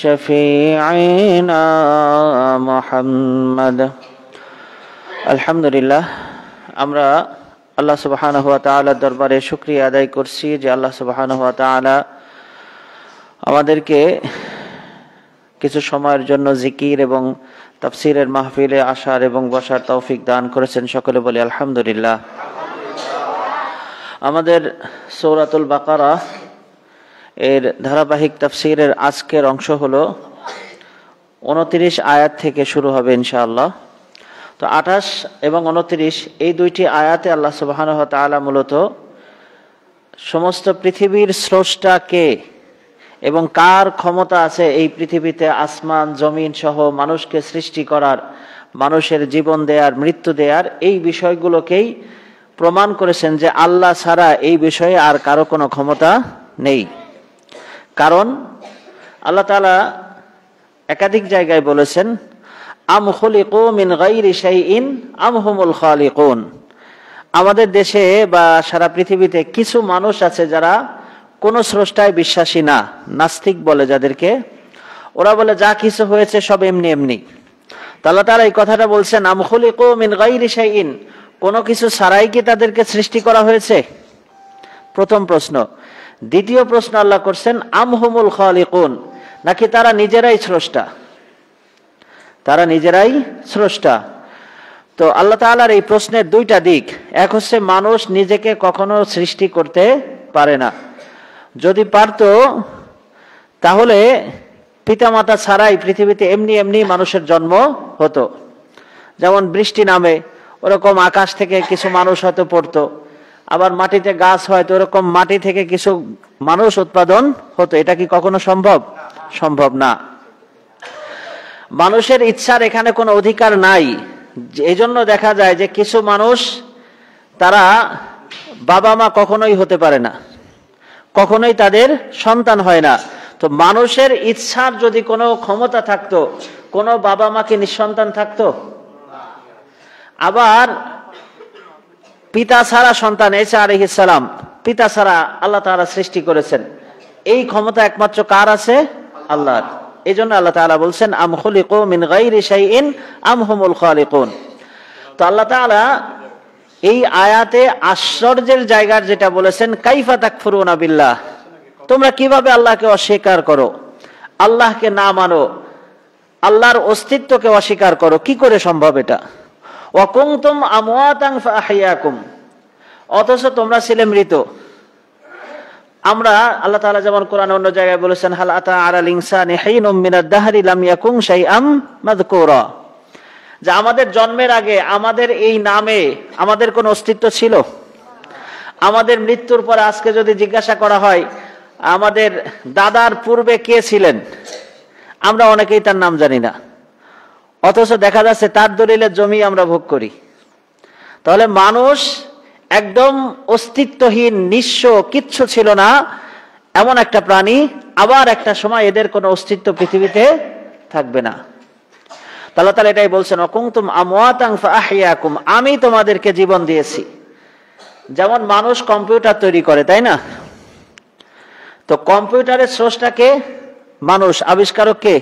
شفيعنا محمد আলহামদুলিল্লাহ আমরা আল্লাহ সুবহানাহু ওয়া তাআলার দরবারে শুকরিয়া আদায় করছি যে আল্লাহ সুবহানাহু ওয়া তাআলা আমাদেরকে কিছু সময়ের জন্য জিকির এবং তাফসীরের মাহফিলে আসার এবং বসার তৌফিক দান করেছেন। সকলে বলি আলহামদুলিল্লাহ। আমাদের সূরাতুল বাকারা এর ধারাবাহিক তাফসীরের আজকের অংশ হলো 29 আয়াত থেকে শুরু হবে ইনশাআল্লাহ। তো 28 এবং 29 এই দুইটি আয়াতে আল্লাহ সুবহানাহু ওয়া তাআলা মূলত সমস্ত পৃথিবীর স্রষ্টা কে এবং কার ক্ষমতা আছে এই পৃথিবীতে আসমান জমিন সহ মানুষকে সৃষ্টি করার, মানুষের জীবন দেয়ার, মৃত্যু দেয়ার, এই বিষয়গুলোকেই প্রমাণ করেছেন যে আল্লাহ ছাড়া এই বিষয়ে আর কারো কোনো ক্ষমতা নেই। কারণ আল্লাহ তাআলা একাধিক জায়গায় বলেছেন, আম খুলিকু মিন গায়রি শাইইন আম হুমুল খালিকুন। আমাদের দেশে বা সারা পৃথিবীতে কিছু মানুষ আছে যারা কোন স্রষ্টায় বিশ্বাসী না, নাস্তিক বলে যাদেরকে, ওরা বলে যা কিছু হয়েছে সব এমনি এমনি। তো আল্লাহ তাআলা এই কথাটা বলছেন, আম খুলিকু মিন গায়রি শাইইন, কোনো কিছু ছাড়াই কি তাদেরকে সৃষ্টি করা হয়েছে? প্রথম প্রশ্ন। দ্বিতীয় প্রশ্ন আল্লাহ করছেন, আম হুমুল খালিকুন, নাকি তারা নিজেরাই স্রষ্টা? তারা নিজেরাই স্রষ্টা। তো আল্লাহ তাআলার এই প্রশ্নের দুইটা দিক। এক হচ্ছে মানুষ নিজেকে কখনো সৃষ্টি করতে পারে না, যদি পারতো তাহলে পিতামাতা ছাড়াই পৃথিবীতে এমনি এমনি মানুষের জন্ম হতো। যেমন বৃষ্টি নামে, ওরকম আকাশ থেকে কিছু মানুষ হয়তো পড়তো, আবার মাটিতে গাছ হয় তো ওরকম মাটি থেকে কিছু মানুষ উৎপাদন হতো। এটা কি কখনো সম্ভব? সম্ভব না। মানুষের ইচ্ছার এখানে কোনো অধিকার নাই। এই জন্য দেখা যায় যে কিছু মানুষ তারা বাবা মা কখনোই হতে পারে না, কখনোই তাদের সন্তান হয় না। তো মানুষের ইচ্ছার যদি কোনো ক্ষমতা থাকতো, কোনো বাবা মা কি নিঃসন্তান থাকতো? আবার পিতা ছাড়া সন্তান, ঈসা আলাইহিস সালাম পিতা ছাড়া আল্লাহ তাআলা সৃষ্টি করেছেন, এই ক্ষমতা একমাত্র কার আছে? আল্লাহর। এই জন্য আল্লাহ তাআলা বলছেন, আম খুলিকু মিন গায়রি শাইইন আম হুমুল খালিকুন। তো আল্লাহ তাআলা এই আয়াতে আশ্চর্যের জায়গার যেটা বলেছেন, কাইফা তাকফুরুনা বিল্লাহ, তোমরা কিভাবে আল্লাহকে অস্বীকার করো, আল্লাহকে না মানো, আল্লাহর অস্তিত্বকে অস্বীকার করো, কি করে সম্ভব এটা? ওয়া কুনতুম আমওয়াতান ফাআহইয়াকুম, অথচ তোমরা ছিলে মৃত। আমরা আল্লাহ তাআলা যেমন কোরআনে অন্য জায়গায় বলেছেন, হাল আতা আলাল ইনসানি হিনুম মিনাদ দাহরি লাম ইয়াকুন শাইআম মাযকুরা, যে আমাদের জন্মের আগে আমাদের এই নামে আমাদের কোনো অস্তিত্ব ছিল? আমাদের মৃত্যুর পরে আজকে যদি জিজ্ঞাসা করা হয় আমাদের দাদার পূর্বে কে ছিলেন, আমরা অনেকেই তার নাম জানি না, অথচ দেখা যাচ্ছে তার দলিলের জমি আমরা ভোগ করি। তাহলে মানুষ একদম অস্তিত্বহীন, নিঃস্ব, কিচ্ছু ছিল না এমন একটা প্রাণী, আবার একটা সময় এদের কোনো অস্তিত্ব পৃথিবীতে থাকবে না। আল্লাহ তাআলা এটাই বলছেন, কুনতুম আমওয়াতান ফাআহইয়াকুম, আমি তোমাদেরকে জীবন দিয়েছি। যেমন মানুষ কম্পিউটার তৈরি করে, তাই না? তো কম্পিউটারের স্রষ্টা কে? মানুষ। আবিষ্কারক কে?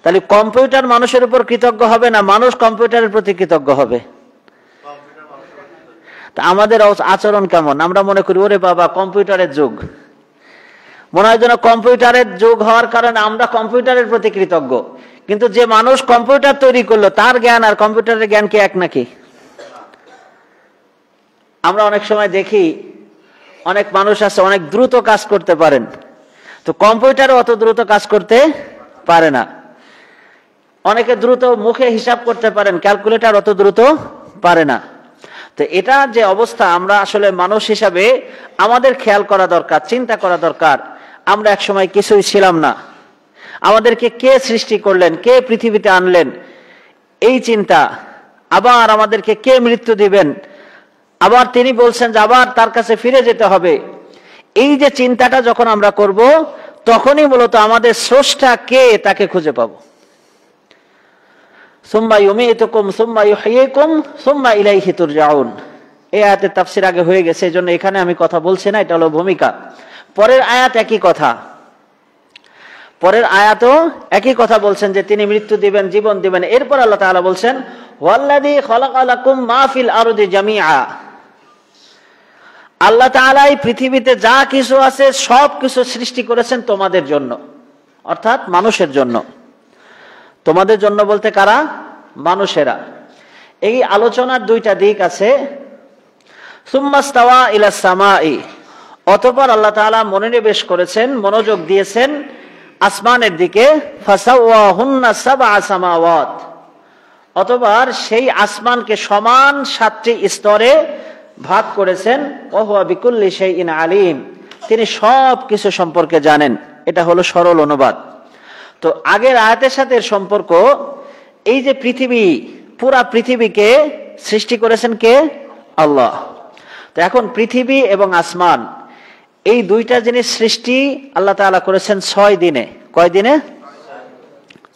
তাহলে কম্পিউটার মানুষের উপর কৃতজ্ঞ হবে না, মানুষ কম্পিউটারের প্রতি কৃতজ্ঞ হবে? তা আমাদের আচরণ কেমন? আমরা মনে করি ওরে বাবা কম্পিউটারের যুগ, মনে হয় যেন কম্পিউটারের যুগ হওয়ার কারণে আমরা কম্পিউটারের প্রতি কৃতজ্ঞ। কিন্তু যে মানুষ কম্পিউটার তৈরি করলো তার জ্ঞান আর কম্পিউটারের জ্ঞান কি এক নাকি? আমরা অনেক সময় দেখি অনেক মানুষ আছে অনেক দ্রুত কাজ করতে পারেন, তো কম্পিউটারও অত দ্রুত কাজ করতে পারে না। অনেকে দ্রুত মুখে হিসাব করতে পারেন, ক্যালকুলেটর অত দ্রুত পারে না। তো এটা যে অবস্থা, আমরা আসলে মানুষ হিসাবে আমাদের খেয়াল করা দরকার, চিন্তা করা দরকার, আমরা এক সময় কিছুই ছিলাম না, আমাদেরকে কে সৃষ্টি করলেন, কে পৃথিবীতে আনলেন, এই চিন্তা। আবার আমাদেরকে কে মৃত্যু দিবেন, আবার তিনি বলছেন যে আবার তার কাছে ফিরে যেতে হবে। এই যে চিন্তাটা যখন আমরা করব, তখনই মূলত আমাদের স্রষ্টা কে তাকে খুঁজে পাবো। সুম্মা ইউমীতুকুম সুম্মা ইউহয়ীকুম সুম্মা ইলাইহি তুরজাউন, এই আয়াতের তাফসীর আগে হয়ে গেছে, এজন্য এখানে আমি কথা বলছি না, এটা হলো ভূমিকা। পরের আয়াত একই কথা। পরের আয়াতও একই কথা বলছেন যে তিনি মৃত্যু দিবেন, জীবন দিবেন। এরপর আল্লাহ তাআলা বলছেন ওয়াল্লাযী খালাকা লাকুম মা ফিল আরদি জামিআ, আল্লাহ তাআলা এই পৃথিবীতে যা কিছু আছে সব কিছু সৃষ্টি করেছেন তোমাদের জন্য, অর্থাৎ মানুষের জন্য। তোমাদের জন্য বলতে কারা? মানুষেরা। এই আলোচনার দুইটা দিক আছে। সুম্মাস্তাওয়া ইলাস সামাই, অতঃপর আল্লাহ তাআলা মনোনিবেশ করেছেন, মনোযোগ দিয়েছেন আসমানের দিকে। ফাসাওয়াহুন্না সাবআ সামাওয়াত, অতঃপর সেই আসমানকে সমান 7টি স্তরে ভাগ করেছেন। ওয়া হুয়া বিকুল্লি শাইইন আলিম, তিনি সব কিছু সম্পর্কে জানেন। এটা হলো সরল অনুবাদ। তো আগের আয়াতের সাথে এর সম্পর্ক, এই যে পৃথিবী, পুরা পৃথিবীকে সৃষ্টি করেছেন কে? আল্লাহ। তো এখন পৃথিবী এবং আসমান এই দুইটা জিনিস সৃষ্টি আল্লাহ তাআলা করেছেন 6 দিনে। কয় দিনে?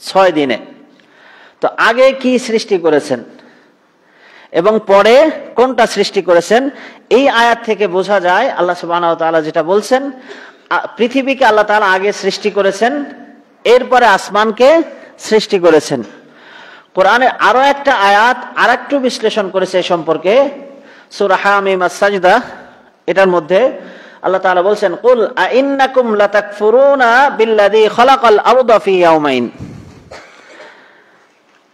6 দিনে। তো আগে কি সৃষ্টি করেছেন এবং পরে কোনটা সৃষ্টি করেছেন, এই আয়াত থেকে বোঝা যায় আল্লাহ সুবহানাহু ওয়া তাআলা যেটা বলছেন, পৃথিবীকে আল্লাহ তাআলা আগে সৃষ্টি করেছেন, এরপরে আসমানকে সৃষ্টি করেছেন। কোরআনে আরো একটা আয়াত আরেকটু বিশ্লেষণ করেছে এই সম্পর্কে, সূরা হামিম আস-সাজদা, এটার মধ্যে আল্লাহ তাআলা বলছেন কুল আইন্নাকুম লাতাকফুরুনা বিল্লাযী খালাকাল আরদা ফি ইয়াওমাইন।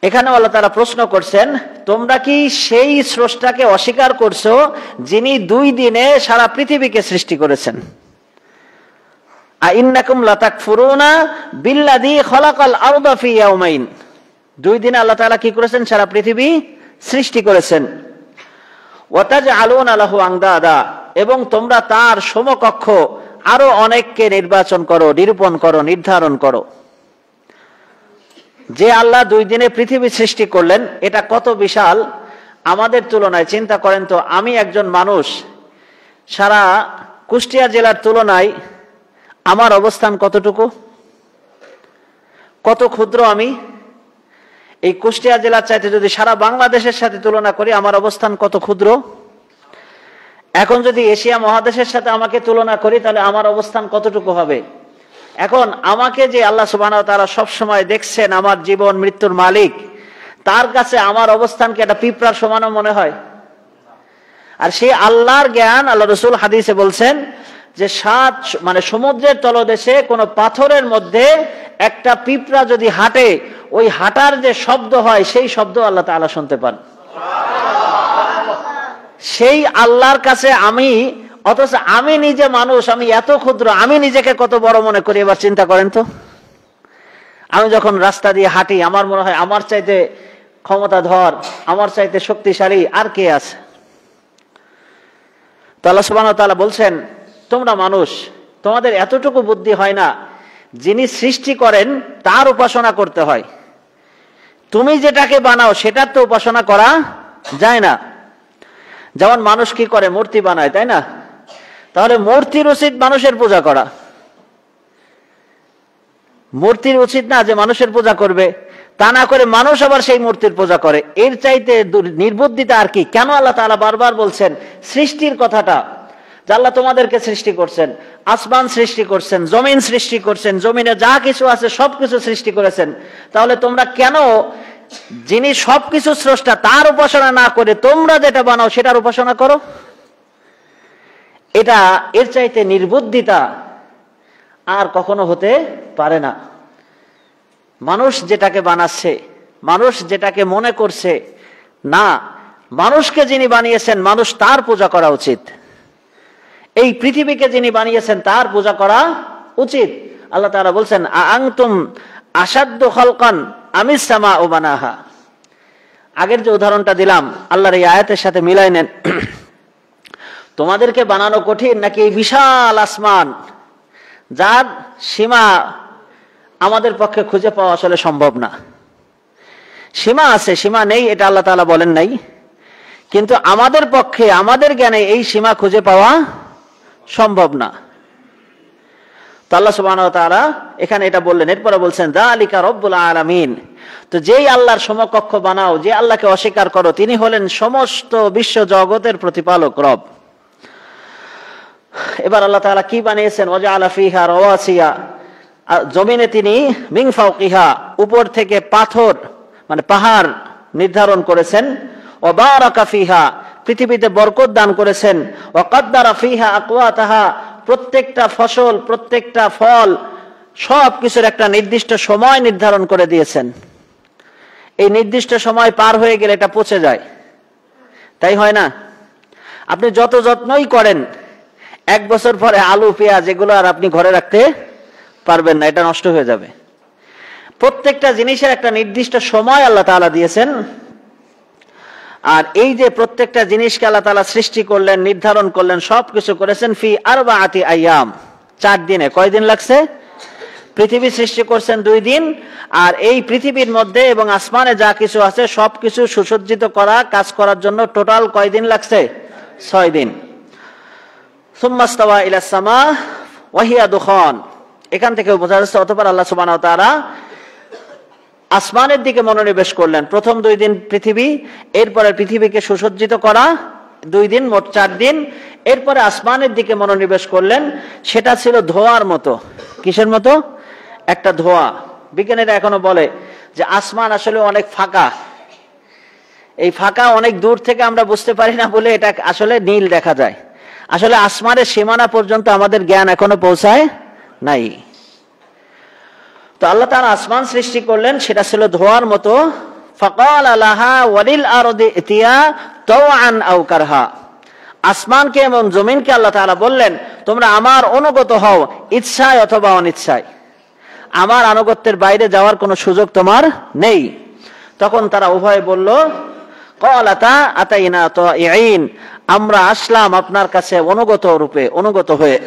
এখানে আল্লাহ তাআলা প্রশ্ন করছেন, তোমরা কি সেই স্রষ্টাকে অস্বীকার করছো যিনি 2 দিনে সারা পৃথিবীকে সৃষ্টি করেছেন? আইন্নাকুম লাতাকফুরুনা বিল্লাযী খালাকাল আরদা ফি ইয়াওমাইন, 2 দিনে আল্লাহ তাআলা কি করেছেন? সারা পৃথিবী সৃষ্টি করেছেন। ওয়া তাজআলুনা লাহু আনদাদা, এবং তোমরা তার সমকক্ষ আরো অনেককে নির্বাচন করো, নিরূপণ করো, নির্ধারণ করো। যে আল্লাহ 2 দিনে পৃথিবী সৃষ্টি করলেন, এটা কত বিশাল আমাদের তুলনায়। চিন্তা করেন তো, আমি একজন মানুষ, সারা কুষ্টিয়া জেলার তুলনায় আমার অবস্থান কতটুকু, কত ক্ষুদ্র আমি। এই কুষ্টিয়া জেলার চাইতে যদি সারা বাংলাদেশের সাথে তুলনা করি, আমার অবস্থান কত ক্ষুদ্র। এখন যদি এশিয়া মহাদেশের সাথে আমাকে তুলনা করি, তাহলে আমার অবস্থান কতটুকু হবে। এখন আমাকে যে আল্লাহ সুবহানাহু ওয়া তাআলা সব সময় দেখছেন, আমার জীবন মৃত্যুর মালিক, তার কাছে আমার অবস্থান কি একটা পিঁপড়ার সমানও মনে হয়? আর সেই আল্লাহর জ্ঞান, আল্লাহ রাসূল হাদিসে বলছেন যে সমুদ্রের তলদেশে কোন পাথরের মধ্যে একটা পিঁপড়া যদি হাঁটে, ওই হাঁটার যে শব্দ হয় সেই শব্দ আল্লাহ তাআলা শুনতে পান। সেই আল্লাহর কাছে আমি, অথচ আমি নিজে মানুষ, আমি এত ক্ষুদ্র, আমি নিজেকে কত বড় মনে করি। এবার চিন্তা করেন তো, আমি যখন রাস্তা দিয়ে হাঁটি, আমার মনে হয় আমার চাইতে ক্ষমতাধর, আমার চাইতে শক্তিশালী আর কে আছে। তো আল্লাহ সুবহানাহু ওয়া তাআলা বলছেন, তোমরা মানুষ, তোমাদের এতটুকু বুদ্ধি হয় না, যিনি সৃষ্টি করেন তার উপাসনা করতে হয়। তুমি যেটাকে বানাও সেটার তো উপাসনা করা যায় না। যেমন মানুষ কি করে? মূর্তি বানায়, তাই না? তাহলে মূর্তির উচিত মানুষের পূজা করা। মূর্তির উচিত না যে মানুষের পূজা করবে, তা না করে মানুষ আবার সেই মূর্তির পূজা করে। এর চাইতে নির্বুদ্ধিতা আর কি? কেন আল্লাহ তাআলা বারবার বলছেন সৃষ্টির কথাটা, যে আল্লাহ তোমাদেরকে সৃষ্টি করছেন, আসমান সৃষ্টি করছেন, জমিন সৃষ্টি করছেন, জমিনে যা কিছু আছে সবকিছু সৃষ্টি করেছেন। তাহলে তোমরা কেন যিনি সবকিছু স্রষ্টা তার উপাসনা না করে তোমরা যেটা বানাও সেটার উপাসনা করো? এটা, এর চাইতে নির্বুদ্ধিতা আর কখনো হতে পারে না। মানুষ যেটাকে বানাচ্ছে, মানুষ যেটাকে মনে করছে, না, মানুষকে যিনি বানিয়েছেন মানুষ তার পূজা করা উচিত। এই পৃথিবীকে যিনি বানিয়েছেন তার পূজা করা উচিত। আল্লাহ তাআলা বলছেন আআনতুম আশাদ্দু খালকান আমিস সামাউ বানাহা। আগের যে উদাহরণটা দিলাম আল্লাহর এই আয়াতের সাথে মিলাই নেন। তোমাদেরকে বানানো কঠিন নাকি এই বিশাল আসমান, যার সীমা আমাদের পক্ষে খুঁজে পাওয়া আসলে সম্ভব না। সীমা আছে, সীমা নেই এটা আল্লাহ তাআলা বলেন নাই, কিন্তু আমাদের পক্ষে, আমাদের জ্ঞানে এই সীমা খুঁজে পাওয়া সম্ভব না। তো আল্লাহ সুবহানাহু ওয়া তাআলা এখানে এটা বললেন। এরপরে বলছেন যালিকা রব্বুল আলামিন। তো যেই আল্লাহর সমকক্ষ বানাও, যে আল্লাহকে অস্বীকার করো, তিনি হলেন সমস্ত বিশ্ব জগতের প্রতিপালক রব। এবার আল্লাহ তাআলা কি বানিয়েছেন? ওয়াজআলা ফিহা রাওয়াসিয়া, জমিনে তিনি মিন ফাওকিহা উপর থেকে পাথর মানে পাহাড় নির্ধারণ করেছেন, ওয়া বারাকা ফিহা পৃথিবীতে বরকত দান করেছেন, ওয়া কাদ্দারা ফিহা আকওয়াতাহা প্রত্যেকটা ফসল প্রত্যেকটা ফল সব কিছুর একটা নির্দিষ্ট সময় নির্ধারণ করে দিয়েছেন। এই নির্দিষ্ট সময় পার হয়ে গেলে এটা পচে যায়, তাই হয় না? আপনি যত যত্নই করেন 1 বছর পরে আলু পেঁয়াজ এগুলো আর আপনি ঘরে রাখতে পারবেন না, এটা নষ্ট হয়ে যাবে। প্রত্যেকটা জিনিসের একটা নির্দিষ্ট সময় আল্লাহ তাআলা দিয়েছেন। আর এই যে প্রত্যেকটা জিনিসকে আল্লাহ তাআলা সৃষ্টি করলেন, নির্ধারণ করলেন, সবকিছু করেছেন ফি আরবাআতি আইয়াম 4 দিনে। কয় দিন লাগছে? পৃথিবী সৃষ্টি করছেন 2 দিন, আর এই পৃথিবীর মধ্যে এবং আসমানে যা কিছু আছে সবকিছু সুসজ্জিত করা কাজ করার জন্য টোটাল কয় দিন লাগছে? 6 দিন। সুম্মা ইস্তাওয়া ইলাস সামা ওয়া হিয়া দুখান, এখান থেকে বোঝা যাচ্ছে অতঃপর আল্লাহ সুবহানাহু ওয়া তাআলা আসমানের দিকে মনোনিবেশ করলেন। প্রথম 2 দিন পৃথিবী, এরপরে পৃথিবীকে সুসজ্জিত করা 2 দিন, মোট 4 দিন। এরপরে আসমানের দিকে মনোনিবেশ করলেন। সেটা ছিল ধোঁয়ার মতো। কিসের মতো? একটা ধোঁয়া। বিজ্ঞানীরা এখনো বলে যে আসমান আসলে অনেক ফাঁকা। এই ফাঁকা অনেক দূর থেকে আমরা বুঝতে পারি না বলে এটা আসলে নীল দেখা যায়। আসলে আসমানের সীমানা পর্যন্ত আমাদের জ্ঞান এখনো পৌঁছায় নাই। তো আল্লাহ তাআলা আসমান সৃষ্টি করলেন, সেটা ছিল ধোঁয়ার মতো। ফাকালা লাহা ওয়ালিল আরদি ইতিয়া তাওআন আও কারহা, আসমানকে এবং জমিনকে আল্লাহ তাআলা বললেন তোমরা আমার অনুগত হও, ইচ্ছায় অথবা অনিচ্ছায়। আমার আনুগত্যের বাইরে যাওয়ার কোনো সুযোগ তোমার নেই। তখন তারা উভয়ে বলল ক্বালাতা আতাইনা তাইঈন, আমরা আসলাম আপনার কাছে অনুগত রূপে, অনুগত হয়ে।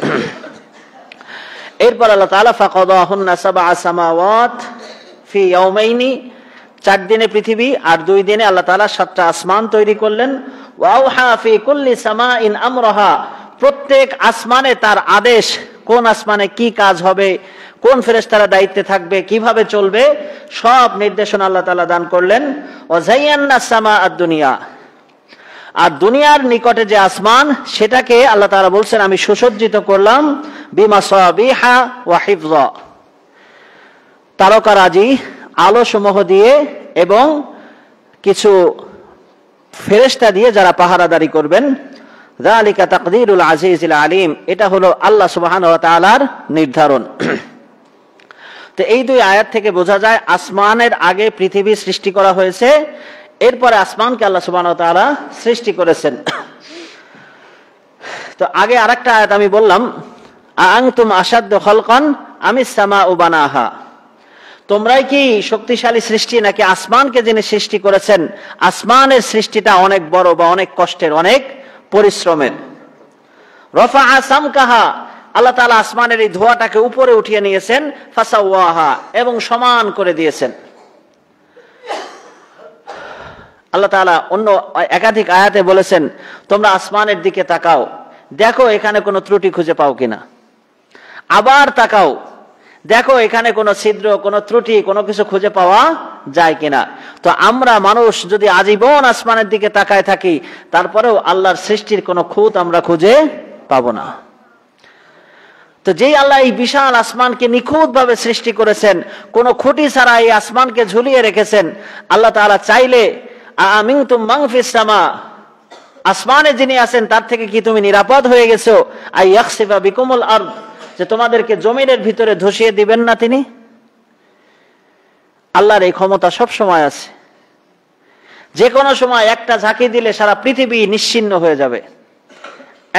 এরপর আল্লাহ তাআলা ফাকাদাহুন্না সাবআ সামাওয়াত ফি ইয়াওমাইনি, 4 দিনে পৃথিবী আর 2 দিনে আল্লাহ তাআলা 7টা আসমান তৈরি করলেন। ওয়া আওহা ফি কুল্লি সামাইন আমরাহা, প্রত্যেক আসমানে তার আদেশ, কোন আসমানে কি কাজ হবে, কোন ফেরেশতারা দায়িত্বে থাকবে, কিভাবে চলবে, সব নির্দেশনা আল্লাহ তাআলা দান করলেন। ওয়া যায়্যানা সামা আদ-দুনিয়া, আর দুনিয়ার নিকটে যে আসমান সেটাকে আল্লাহ তাআলা বলছেন আমি সুসজ্জিত করলাম বিমাসাবিহা ওয়া হিফযা, তারকারাজি আলো সমূহ দিয়ে এবং কিছু ফেরেশতা দিয়ে যারা পাহারাদারি করবেন। যালিকা তাকদীরুল আজিজিল আলিম, এটা হলো আল্লাহ সুবহানাহু ওয়া তাআলার নির্ধারণ। তো এই 2 আয়াত থেকে বোঝা যায় আসমানের আগে পৃথিবী সৃষ্টি করা হয়েছে, এরপরে আসমানকে আল্লাহ সুবহানাহু ওয়া তাআলা সৃষ্টি করেছেন। তো আগে আরেকটা আয়াত আমি বললাম আনতুম আশাদ্দু খালকান আমিস সামাউ বানাহা, তোমরাই কি শক্তিশালী সৃষ্টি নাকি আসমানকে যিনি সৃষ্টি করেছেন? আসমানের সৃষ্টিটা অনেক বড় বা অনেক কষ্টের, অনেক পরিশ্রমের। রফাআ সামকাহা, আল্লাহ তাআলা আসমানের এই ধোঁয়াটাকে উপরে উঠিয়ে নিয়েছেন, ফাসাওয়াহা, এবং সমান করে দিয়েছেন। আল্লাহ তাআলা অন্য একাধিক আয়াতে বলেছেন তোমরা আসমানের দিকে তাকাও, দেখো এখানে কোনো ত্রুটি খুঁজে পাও কিনা। আবার তাকাও, দেখো এখানে কোনো ছিদ্র, কোনো ত্রুটি, কোনো কিছু খুঁজে পাওয়া যায় কিনা। তো আমরা মানুষ যদি আজীবন আসমানের দিকে তাকায় থাকি, তারপরেও আল্লাহর সৃষ্টির কোনো খুঁত আমরা খুঁজে পাবো না। তো যেই আল্লাহ এই বিশাল আসমানকে নিখুঁত ভাবে সৃষ্টি করেছেন, কোনো খুঁটি ছাড়া এই আসমানকে ঝুলিয়ে রেখেছেন, আল্লাহ তাআলা চাইলে আমিনতুম মান ফিস সামা, আসমানে যিনি আছেন তার থেকে কি তুমি নিরাপদ হয়ে গেছো, আই ইয়াখসিফা বিকুমুল আরদ, যে তোমাদেরকে জমিনের ভিতরে ধসিয়ে দিবেন না তিনি? আল্লাহর এই ক্ষমতা সব সময় আছে। যে কোনো সময় একটা ঝাঁকি দিলে সারা পৃথিবী নিশ্চিহ্ন হয়ে যাবে।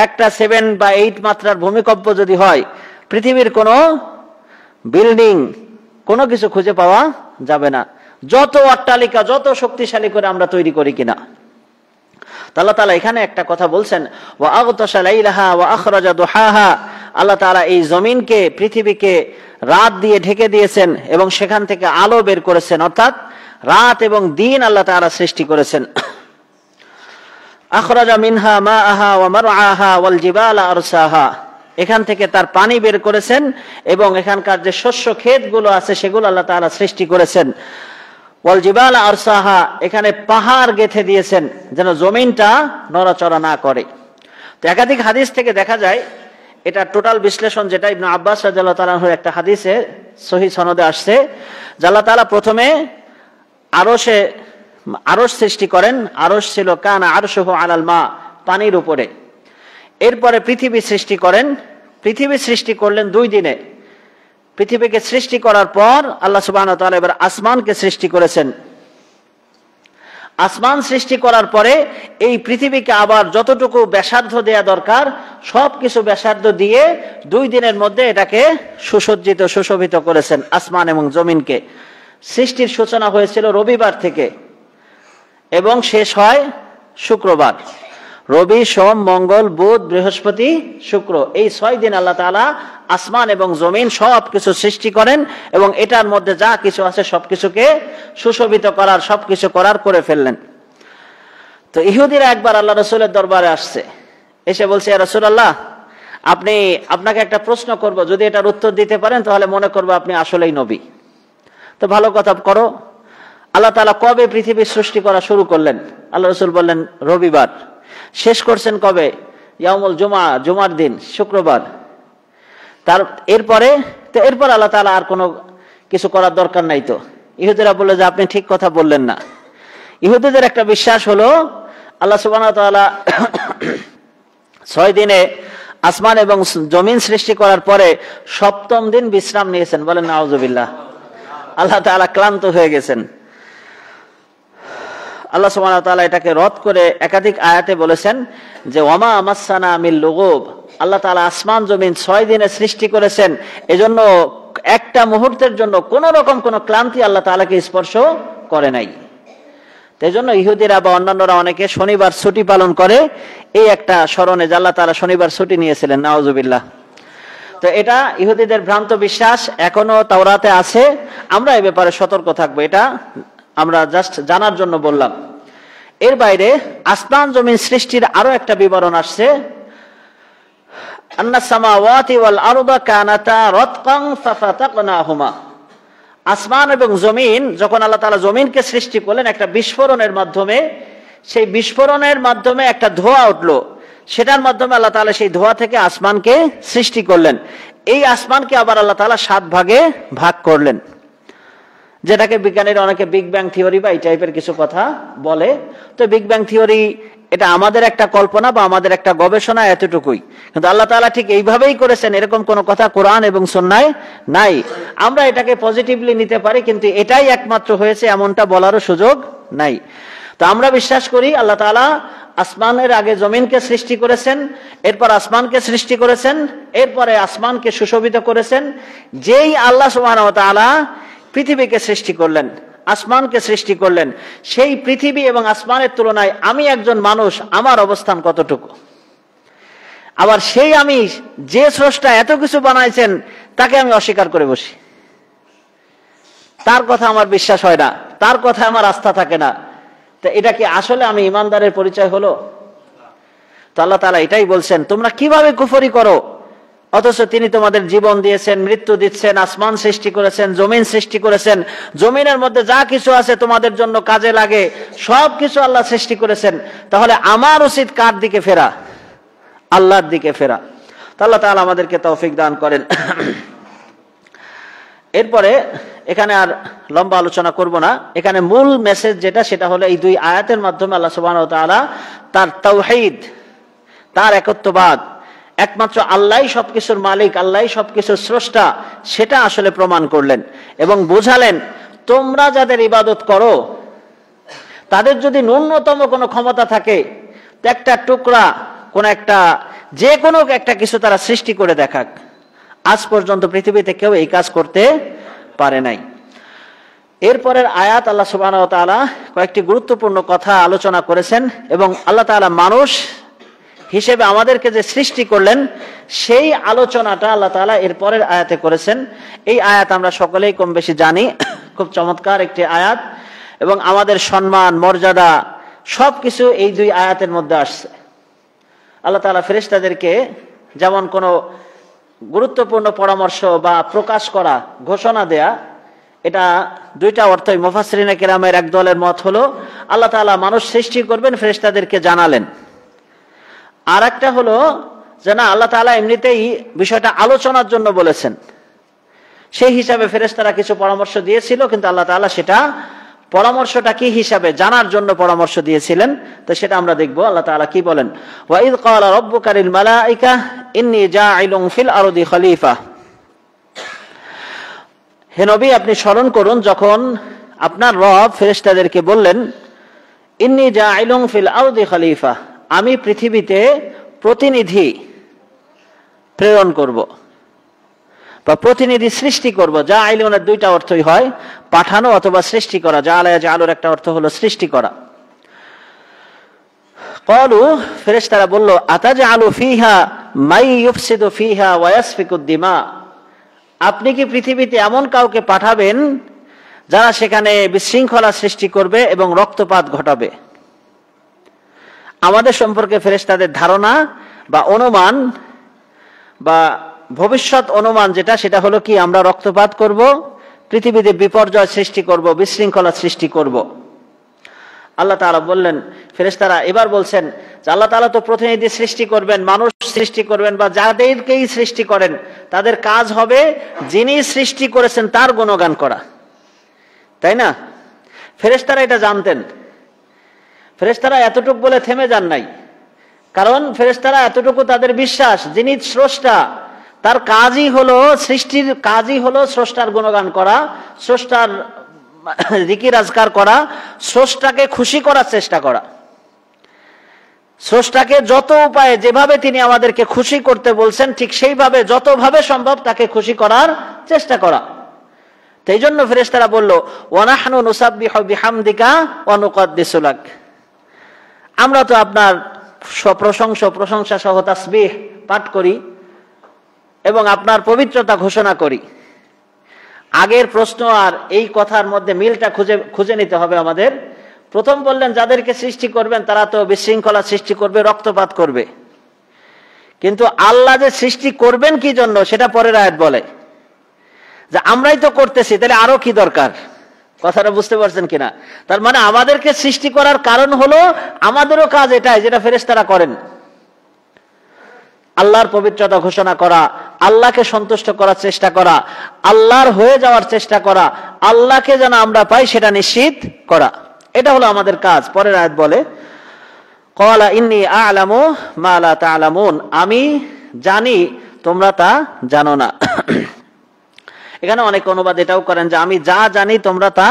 একটা 7 বা 8 মাত্রার ভূমিকম্প যদি হয়, পৃথিবীর কোনো বিল্ডিং, কোনো কিছু খুঁজে পাওয়া যাবে না, যত অট্টালিকা যত শক্তিশালী করে আমরা তৈরি করি কিনা। আল্লাহ তাআলা এখানে একটা কথা বলছেন, ওয়া আগতাশা লাইলাহা ওয়া আখরাজা দুহাহা, আল্লাহ তাআলা এই জমিনকে, পৃথিবীকে রাত দিয়ে ঢেকে দিয়েছেন এবং সেখান থেকে আলো বের করেছেন, অর্থাৎ রাত এবং দিন আল্লাহ তাআলা সৃষ্টি করেছেন। আখরাজা মিনহা মাআহা ওয়া মারআহা ওয়াল জিবালা আরসাহা, এখান থেকে তার পানি বের করেছেন এবং এখানকার যে শস্য ক্ষেতগুলো আছে সেগুলো আল্লাহ তাআলা সৃষ্টি করেছেন। ওয়াল জিবালা আরসাহা, এখানে পাহাড় গেঁথে দিয়েছেন যেন জমিনটা নড়াচড়া না করে। তো একাধিক হাদিস থেকে দেখা যায় এটা টোটাল বিশ্লেষণ যেটা ইবনে আব্বাস রাদিয়াল্লাহু তাআলা আনহুর একটা হাদিসে সহিহ সনদে আসছে, যে আল্লাহ তাআলা প্রথমে আরশ সৃষ্টি করেন। আরশ ছিল কানা আরশুহু আলাল মা, পানির উপরে। এরপরে পৃথিবী সৃষ্টি করেন। পৃথিবী সৃষ্টি করলেন 2 দিনে। পৃথিবীকে সৃষ্টি করার পর আল্লাহ সুবহানাহু ওয়া তাআলা এবার আসমানকে সৃষ্টি করেছেন। আসমান সৃষ্টি করার পরে এই পৃথিবীকে আবার যতটুকু ব্যাসার্ধ দেয়া দরকার সবকিছু ব্যাসার্ধ দিয়ে 2 দিনের মধ্যে এটাকে সুসজ্জিত সুশোভিত করেছেন আসমান এবং জমিনকে। সৃষ্টির সূচনা হয়েছিল রবিবার থেকে এবং শেষ হয় শুক্রবার। রবি, সোম, মঙ্গল, বুধ, বৃহস্পতি, শুক্র, এই 6 দিন আল্লাহ তাআলা আসমান এবং জমিন সবকিছু সৃষ্টি করেন এবং এটার মধ্যে যা কিছু আছে সবকিছুকে সুশোভিত করার, সবকিছু করার করে ফেললেন। তো ইহুদিরা একবার আল্লাহ রাসূলের দরবারে আসছে, এসে বলছে, ইয়া রাসূলুল্লাহ, আপনাকে একটা প্রশ্ন করব, যদি এটার উত্তর দিতে পারেন তাহলে মনে করব আপনি আসলেই নবী। তো ভালো কথা, করো। আল্লাহ তাআলা কবে পৃথিবী সৃষ্টি করা শুরু করলেন? আল্লাহ রাসূল বললেন রবিবার। শেষ করছেন কবে? ইয়াউমুল জুমা, জুমার দিন, শুক্রবার। এরপর আল্লাহ তাআলা আর কোনো কিছু করার দরকার নাই। তো ইহুদিরা বলল যে আপনি ঠিক কথা বললেন না। ইহুদিদের একটা বিশ্বাস হলো আল্লাহ সুবহানাহু ওয়া তাআলা 6 দিনে আসমান এবং জমিন সৃষ্টি করার পরে 7ম দিন বিশ্রাম নিয়েছেন। বলেন নাউযুবিল্লাহ। আল্লাহ তাআলা ক্লান্ত হয়ে গেছেন। আল্লাহ সুবহানাহু ওয়া তাআলা এটাকে রদ করে একাধিক আয়াতে বলেছেন যে ওয়ামা আমাসসানা মিন লুগুব। আল্লাহ তাআলা আসমান জমিন 6 দিনে সৃষ্টি করেছেন, এজন্য একটা মুহূর্তের জন্য কোন রকম কোন ক্লান্তি আল্লাহ তাআলাকে স্পর্শ করে নাই। এই জন্য ইহুদিরা বা অন্যান্যরা অনেকে শনিবার ছুটি পালন করে এই একটা স্মরণে যে আল্লাহ তাআলা শনিবার ছুটি নিয়েছিলেন। নাউযুবিল্লাহ। তো এটা ইহুদিদের ভ্রান্ত বিশ্বাস, এখনো তাওরাতে আছে। আমরা এই ব্যাপারে সতর্ক থাকবো, এটা আমরা জাস্ট জানার জন্য বললাম। এর বাইরে আসমান জমিন সৃষ্টির আরো একটা বিবরণ আসছে, আন্নাস সামাওয়াতি ওয়াল আরদা কানাতা রাতকান ফাফাতাকনাহুমা। আসমান এবং জমিন, যখন আল্লাহ তাআলা জমিনকে সৃষ্টি করলেন একটা বিস্ফোরণের মাধ্যমে, সেই বিস্ফোরণের মাধ্যমে একটা ধোঁয়া উঠলো, সেটার মাধ্যমে আল্লাহ তাআলা সেই ধোঁয়া থেকে আসমানকে সৃষ্টি করলেন। এই আসমানকে আবার আল্লাহ তাআলা 7 ভাগে ভাগ করলেন, যেটাকে বিজ্ঞানীরা অনেকে বিগ ব্যাং থিওরি বা এই টাইপের কিছু কথা বলে। তো বিগ ব্যাং থিওরি এটা আমাদের একটা কল্পনা বা আমাদের একটা গবেষণা, এতটুকুই। কিন্তু আল্লাহ তাআলা ঠিক এইভাবেই করেছেন এরকম কোন কথা কোরআন এবং সুন্নায় নাই। আমরা এটাকে পজিটিভলি নিতে পারি, কিন্তু এটাই একমাত্র হয়েছে এমনটা বলারও সুযোগ নাই। তো আমরা বিশ্বাস করি আল্লাহ তাআলা আসমানের আগে জমিনকে সৃষ্টি করেছেন, এরপর আসমানকে সৃষ্টি করেছেন, এরপরে আসমানকে সুশোভিত করেছেন। যেই আল্লাহ সুবহানাহু ওয়া তাআলা পৃথিবীকে সৃষ্টি করলেন, আসমানকে সৃষ্টি করলেন, সেই পৃথিবী এবং আসমানের তুলনায় আমি একজন মানুষ, আমার অবস্থান কতটুকু? আবার সেই আমি যে স্রষ্টা এত কিছু বানাইছেন তাকে আমি অস্বীকার করে বসি, তার কথা আমার বিশ্বাস হয় না, তার কথা আমার আস্থা থাকে না। তো এটা কি আসলে আমি ইমানদারের পরিচয় হলো? তো আল্লাহ তাআলা এটাই বলছেন, তোমরা কিভাবে কুফরি করো অথচ তিনি তোমাদের জীবন দিয়েছেন, মৃত্যু দিচ্ছেন, আসমান সৃষ্টি করেছেন, জমিন সৃষ্টি করেছেন, জমিনের মধ্যে যা কিছু আছে তোমাদের জন্য কাজে লাগে সব কিছু আল্লাহ সৃষ্টি করেছেন। তাহলে আমার উচিত কার দিকে ফেরা? আল্লাহর দিকে ফেরা। তো আল্লাহ তাআলা আমাদেরকে তৌফিক দান করেন। এরপরে এখানে আর লম্বা আলোচনা করব না, এখানে মূল মেসেজ যেটা সেটা হলো এই 2 আয়াতের মাধ্যমে আল্লাহ সুবহানাহু ওয়া তাআলা তার তাওহীদ, তার একত্ববাদ, একমাত্র আল্লাহই সবকিছুর মালিক, আল্লাহই সবকিছুর স্রষ্টা, সেটা আসলে প্রমাণ করলেন এবং বোঝালেন তোমরা যাদের ইবাদত করো তাদের যদি ন্যূনতম কোনো ক্ষমতা থাকে, একটা টুকরা, কোন একটা, যে কোনো একটা কিছু তারা সৃষ্টি করে দেখাক। আজ পর্যন্ত পৃথিবীতে কেউ এই কাজ করতে পারে নাই। এরপরের আয়াত আল্লাহ সুবহানাহু ওয়া তাআলা কয়েকটি গুরুত্বপূর্ণ কথা আলোচনা করেছেন এবং আল্লাহ তাআলা মানুষ হিসেবে আমাদেরকে যে সৃষ্টি করলেন সেই আলোচনাটা আল্লাহ তাআলা এর পরের আয়াতে করেছেন। এই আয়াত আমরা সকলেই কম বেশি জানি, খুব চমৎকার একটি আয়াত এবং আমাদের সম্মান, মর্যাদা সবকিছু এই 2 আয়াতের মধ্যে আসছে। আল্লাহ তাআলা ফেরেশতাদেরকে যেমন কোনো গুরুত্বপূর্ণ পরামর্শ বা প্রকাশ করা, ঘোষণা দেয়া, এটা 2টা অর্থই। মুফাসসিরিনে কেরামের এক দলের মত হলো আল্লাহ তাআলা মানুষ সৃষ্টি করবেন, ফেরেশতাদেরকে জানালেন। আর একটা হলো যে না, আল্লাহ তাআলা এমনিতেই বিষয়টা আলোচনার জন্য বলেছেন, সেই হিসাবে ফেরেশতারা কিছু পরামর্শ দিয়েছিল, কিন্তু আল্লাহ তাআলা সেটা পরামর্শটা কি হিসাবে জানার জন্য পরামর্শ দিয়েছিলেন। তো সেটা আমরা দেখব আল্লাহ তাআলা কি বলেন। ওয়া ইয ক্বালা রাব্বুকা লিল মালাইকা ইন্নী জাঈলুন ফিল আরদি খলিফা। হে নবী, আপনি স্মরণ করুন যখন আপনার রব ফেরেশতাদেরকে বললেন, ইন্নী জাঈলুন ফিল আরদি খলিফা, আমি পৃথিবীতে প্রতিনিধি প্রেরণ করব বা প্রতিনিধি সৃষ্টি করব। জাঈলুনের দুইটা অর্থই হয়, পাঠানো অথবা সৃষ্টি করা। জাআলা ইয়াজআলুর একটা অর্থ হলো সৃষ্টি করা। ক্বালু, ফেরেশতারা বলল, আতাজআলু ফিহা মাই ইউফসিদু ফিহা ওয়া ইয়াসফিকুদ দিমা, আপনি কি পৃথিবীতে এমন কাউকে পাঠাবেন যারা সেখানে বিশৃঙ্খলা সৃষ্টি করবে এবং রক্তপাত ঘটাবে? আমাদের সম্পর্কে ফেরেশতাদের ধারণা বা অনুমান বা ভবিষ্যৎ অনুমান যেটা, সেটা হলো কি, আমরা রক্তপাত করব, পৃথিবীতে বিপর্যয় সৃষ্টি করব, বিশৃঙ্খলা সৃষ্টি করব। আল্লাহ তাআলা বললেন, ফেরেশতারা এবার বলছেন যে আল্লাহ তাআলা তো প্রতিনিধি সৃষ্টি করবেন, মানুষ সৃষ্টি করবেন বা যাদেরকেই সৃষ্টি করেন, তাদের কাজ হবে যিনি সৃষ্টি করেছেন তার গুণগান করা, তাই না? ফেরেশতারা এটা জানতেন। ফেরেশতারা এতটুকু বলে থেমে যান নাই, কারণ ফেরেশতারা এতটুকু তাদের বিশ্বাস, যিনি স্রষ্টা তার কাজই হলো, সৃষ্টির কাজই হলো স্রষ্টার গুণগান করা, স্রষ্টার জিকির আজকার করা, স্রষ্টাকে খুশি করার চেষ্টা করা, স্রষ্টাকে যত উপায়ে যেভাবে তিনি আমাদেরকে খুশি করতে বলছেন ঠিক সেইভাবে যতভাবে সম্ভব তাকে খুশি করার চেষ্টা করা। তাই জন্য ফেরেশতারা বলল, ওয়া নাহনু নুসাব্বিহু বিহামদিকা ওয়া নুকদ্দিসু লাক, আমরা তো আপনার প্রশংসা সহ তাসবিহ পাঠ করি এবং আপনার পবিত্রতা ঘোষণা করি। আগের প্রশ্ন আর এই কথার মধ্যে মিলটা খুঁজে নিতে হবে আমাদের। প্রথম বললেন যাদেরকে সৃষ্টি করবেন তারা তো বিশৃঙ্খলা সৃষ্টি করবে, রক্তপাত করবে, কিন্তু আল্লাহ যে সৃষ্টি করবেন কি জন্য সেটা পরের আয়াত বলে যে আমরাই তো করতেছি, তাহলে আরো কি দরকার? কথাটা বুঝতে পারছেন কিনা? তার মানে আমাদেরকে সৃষ্টি করার কারণ হলো আমাদেরও কাজ এটাই যেটা ফেরেশতারা করেন, আল্লাহর পবিত্রতা ঘোষণা করা, আল্লাহকে সন্তুষ্ট করার চেষ্টা করা, আল্লাহর হয়ে যাওয়ার চেষ্টা করা, আল্লাহকে যেন আমরা পাই সেটা নিশ্চিত করা, এটা হলো আমাদের কাজ। পরের আয়াত বলে, ক্বালা ইন্নী আ'লামু মা লা তা'লামুন, আমি জানি তোমরা তা জানো না। এখানে অনেক অনুবাদ এটাও করেন যে আমি যা জানি তোমরা তা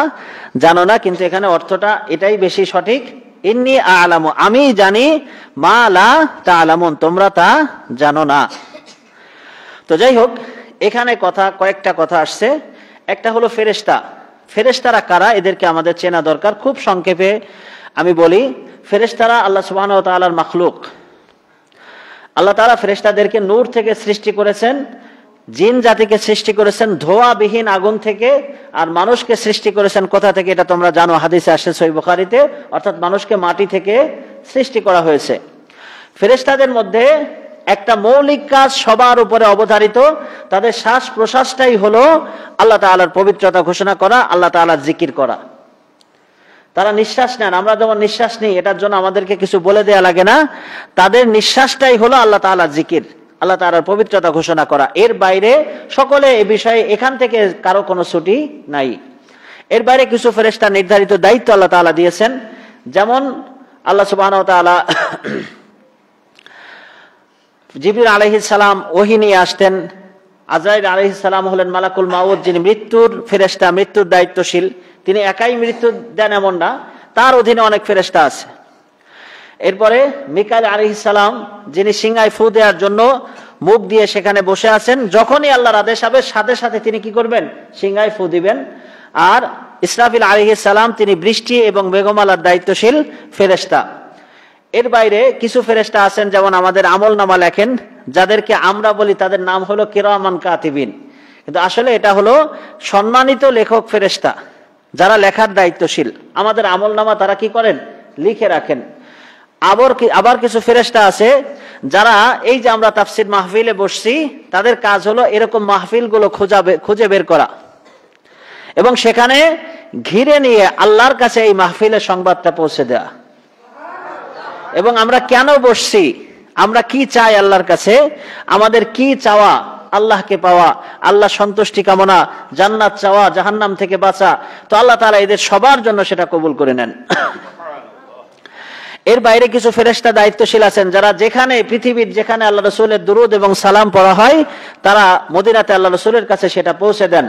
জানো না, কিন্তু এখানে অর্থটা এটাই বেশি সঠিক, ইন্নী আ'লামু, আমি জানি, মা লা তা'লামুন, তোমরা তা জানো না। তো যাই হোক, এখানে কয়েকটা কথা আসছে। একটা হলো ফেরেশতা। ফেরেশতারা কারা এদেরকে আমাদের চেনা দরকার। খুব সংক্ষেপে আমি বলি, ফেরেশতারা আল্লাহ সুবহানাহু ওয়া তাআলার মাখলুক। আল্লাহ তাআলা ফেরেশতাদেরকে নূর থেকে সৃষ্টি করেছেন, জিন জাতিকে সৃষ্টি করেছেন ধোঁয়াবিহীন আগুন থেকে, আর মানুষকে সৃষ্টি করেছেন কোথা থেকে এটা তোমরা জানো, হাদিসে আসছে সহিহ বুখারীতে, অর্থাৎ মানুষকে মাটি থেকে সৃষ্টি করা হয়েছে। ফেরেশতাদের মধ্যে একটা মৌলিক কাজ সবার উপরে অবধারিত, তাদের শ্বাস প্রশ্বাসটাই হলো আল্লাহ তাআলার পবিত্রতা ঘোষণা করা, আল্লাহ তাআলার জিকির করা। তারা নিঃশ্বাস নেন, আমরা যেমন নিঃশ্বাস নিই, এটার জন্য আমাদেরকে কিছু বলে দেয়া লাগে না, তাদের নিঃশ্বাসটাই হলো আল্লাহ তাআলার জিকির, আল্লাহ তাআলার পবিত্রতা ঘোষণা করা। এর বাইরে সকলে এ বিষয়ে এখান থেকে কারো কোনো ছুটি নাই। এর বাইরে কিছু ফেরেশতা নির্ধারিত দায়িত্ব আল্লাহ তাআলা দিয়েছেন, যেমন আল্লাহ সুবহানাহু ওয়া তাআলা জিবরিল আলাইহিস সালাম ওহী নিয়ে আসতেন, আজরাইল আলাইহিস সালাম হলেন মালাকুল মাউত, যিনি মৃত্যুর ফেরেশতা, মৃত্যুর দায়িত্বশীল। তিনি একাই মৃত্যু দেন এমন না, তার অধীনে অনেক ফেরেশতা আছে। এরপরে মিকাইল আলাইহিস সালাম, যিনি সিংহায় ফু দেওয়ার জন্য মুখ দিয়ে সেখানে বসে আছেন, যখনই আল্লাহর আদেশ হবে সাথে সাথে তিনি কি করবেন? সিংহায় ফু দিবেন। আর ইসরাফিল আলাইহিস সালাম, তিনি বৃষ্টি এবং মেঘমালার দায়িত্বশীল ফেরেশতা। এর বাইরে কিছু ফেরেশতা আছেন যেমন আমাদের আমল নামা লেখেন, যাদেরকে আমরা বলি তাদের নাম হলো কিরামান কাতিবিন, কিন্তু আসলে এটা হলো সম্মানিত লেখক ফেরেশতা, যারা লেখার দায়িত্বশীল। আমাদের আমল নামা তারা কি করেন? লিখে রাখেন। আবার কিছু ফেরেশতা আছে যারা এই যে আমরা তাফসীর মাহফিলে বসছি, তাদের কাজ হলো এরকম মাহফিলগুলো খুঁজে বের করা এবং সেখানে ঘিরে নিয়ে আল্লাহর কাছে এই মাহফিলের সংবাদটা পৌঁছে দেওয়া। এবং আমরা কেন বসছি, আমরা কি চাই আল্লাহর কাছে, আমাদের কি চাওয়া, আল্লাহকে পাওয়া, আল্লাহ সন্তুষ্টি কামনা, জান্নাত চাওয়া, জাহান্নাম থেকে বাঁচা, তো আল্লাহ তাআলা এদের সবার জন্য সেটা কবুল করে নেন। এর বাইরে কিছু ফেরেশতা দায়িত্বশীল আছেন, যারা যেখানে পৃথিবীর যেখানে আল্লাহ রাসূলের দুরূদ এবং সালাম পড়া হয়, তারা মদিনাতে আল্লাহ রাসূলের কাছে সেটা পৌঁছে দেন,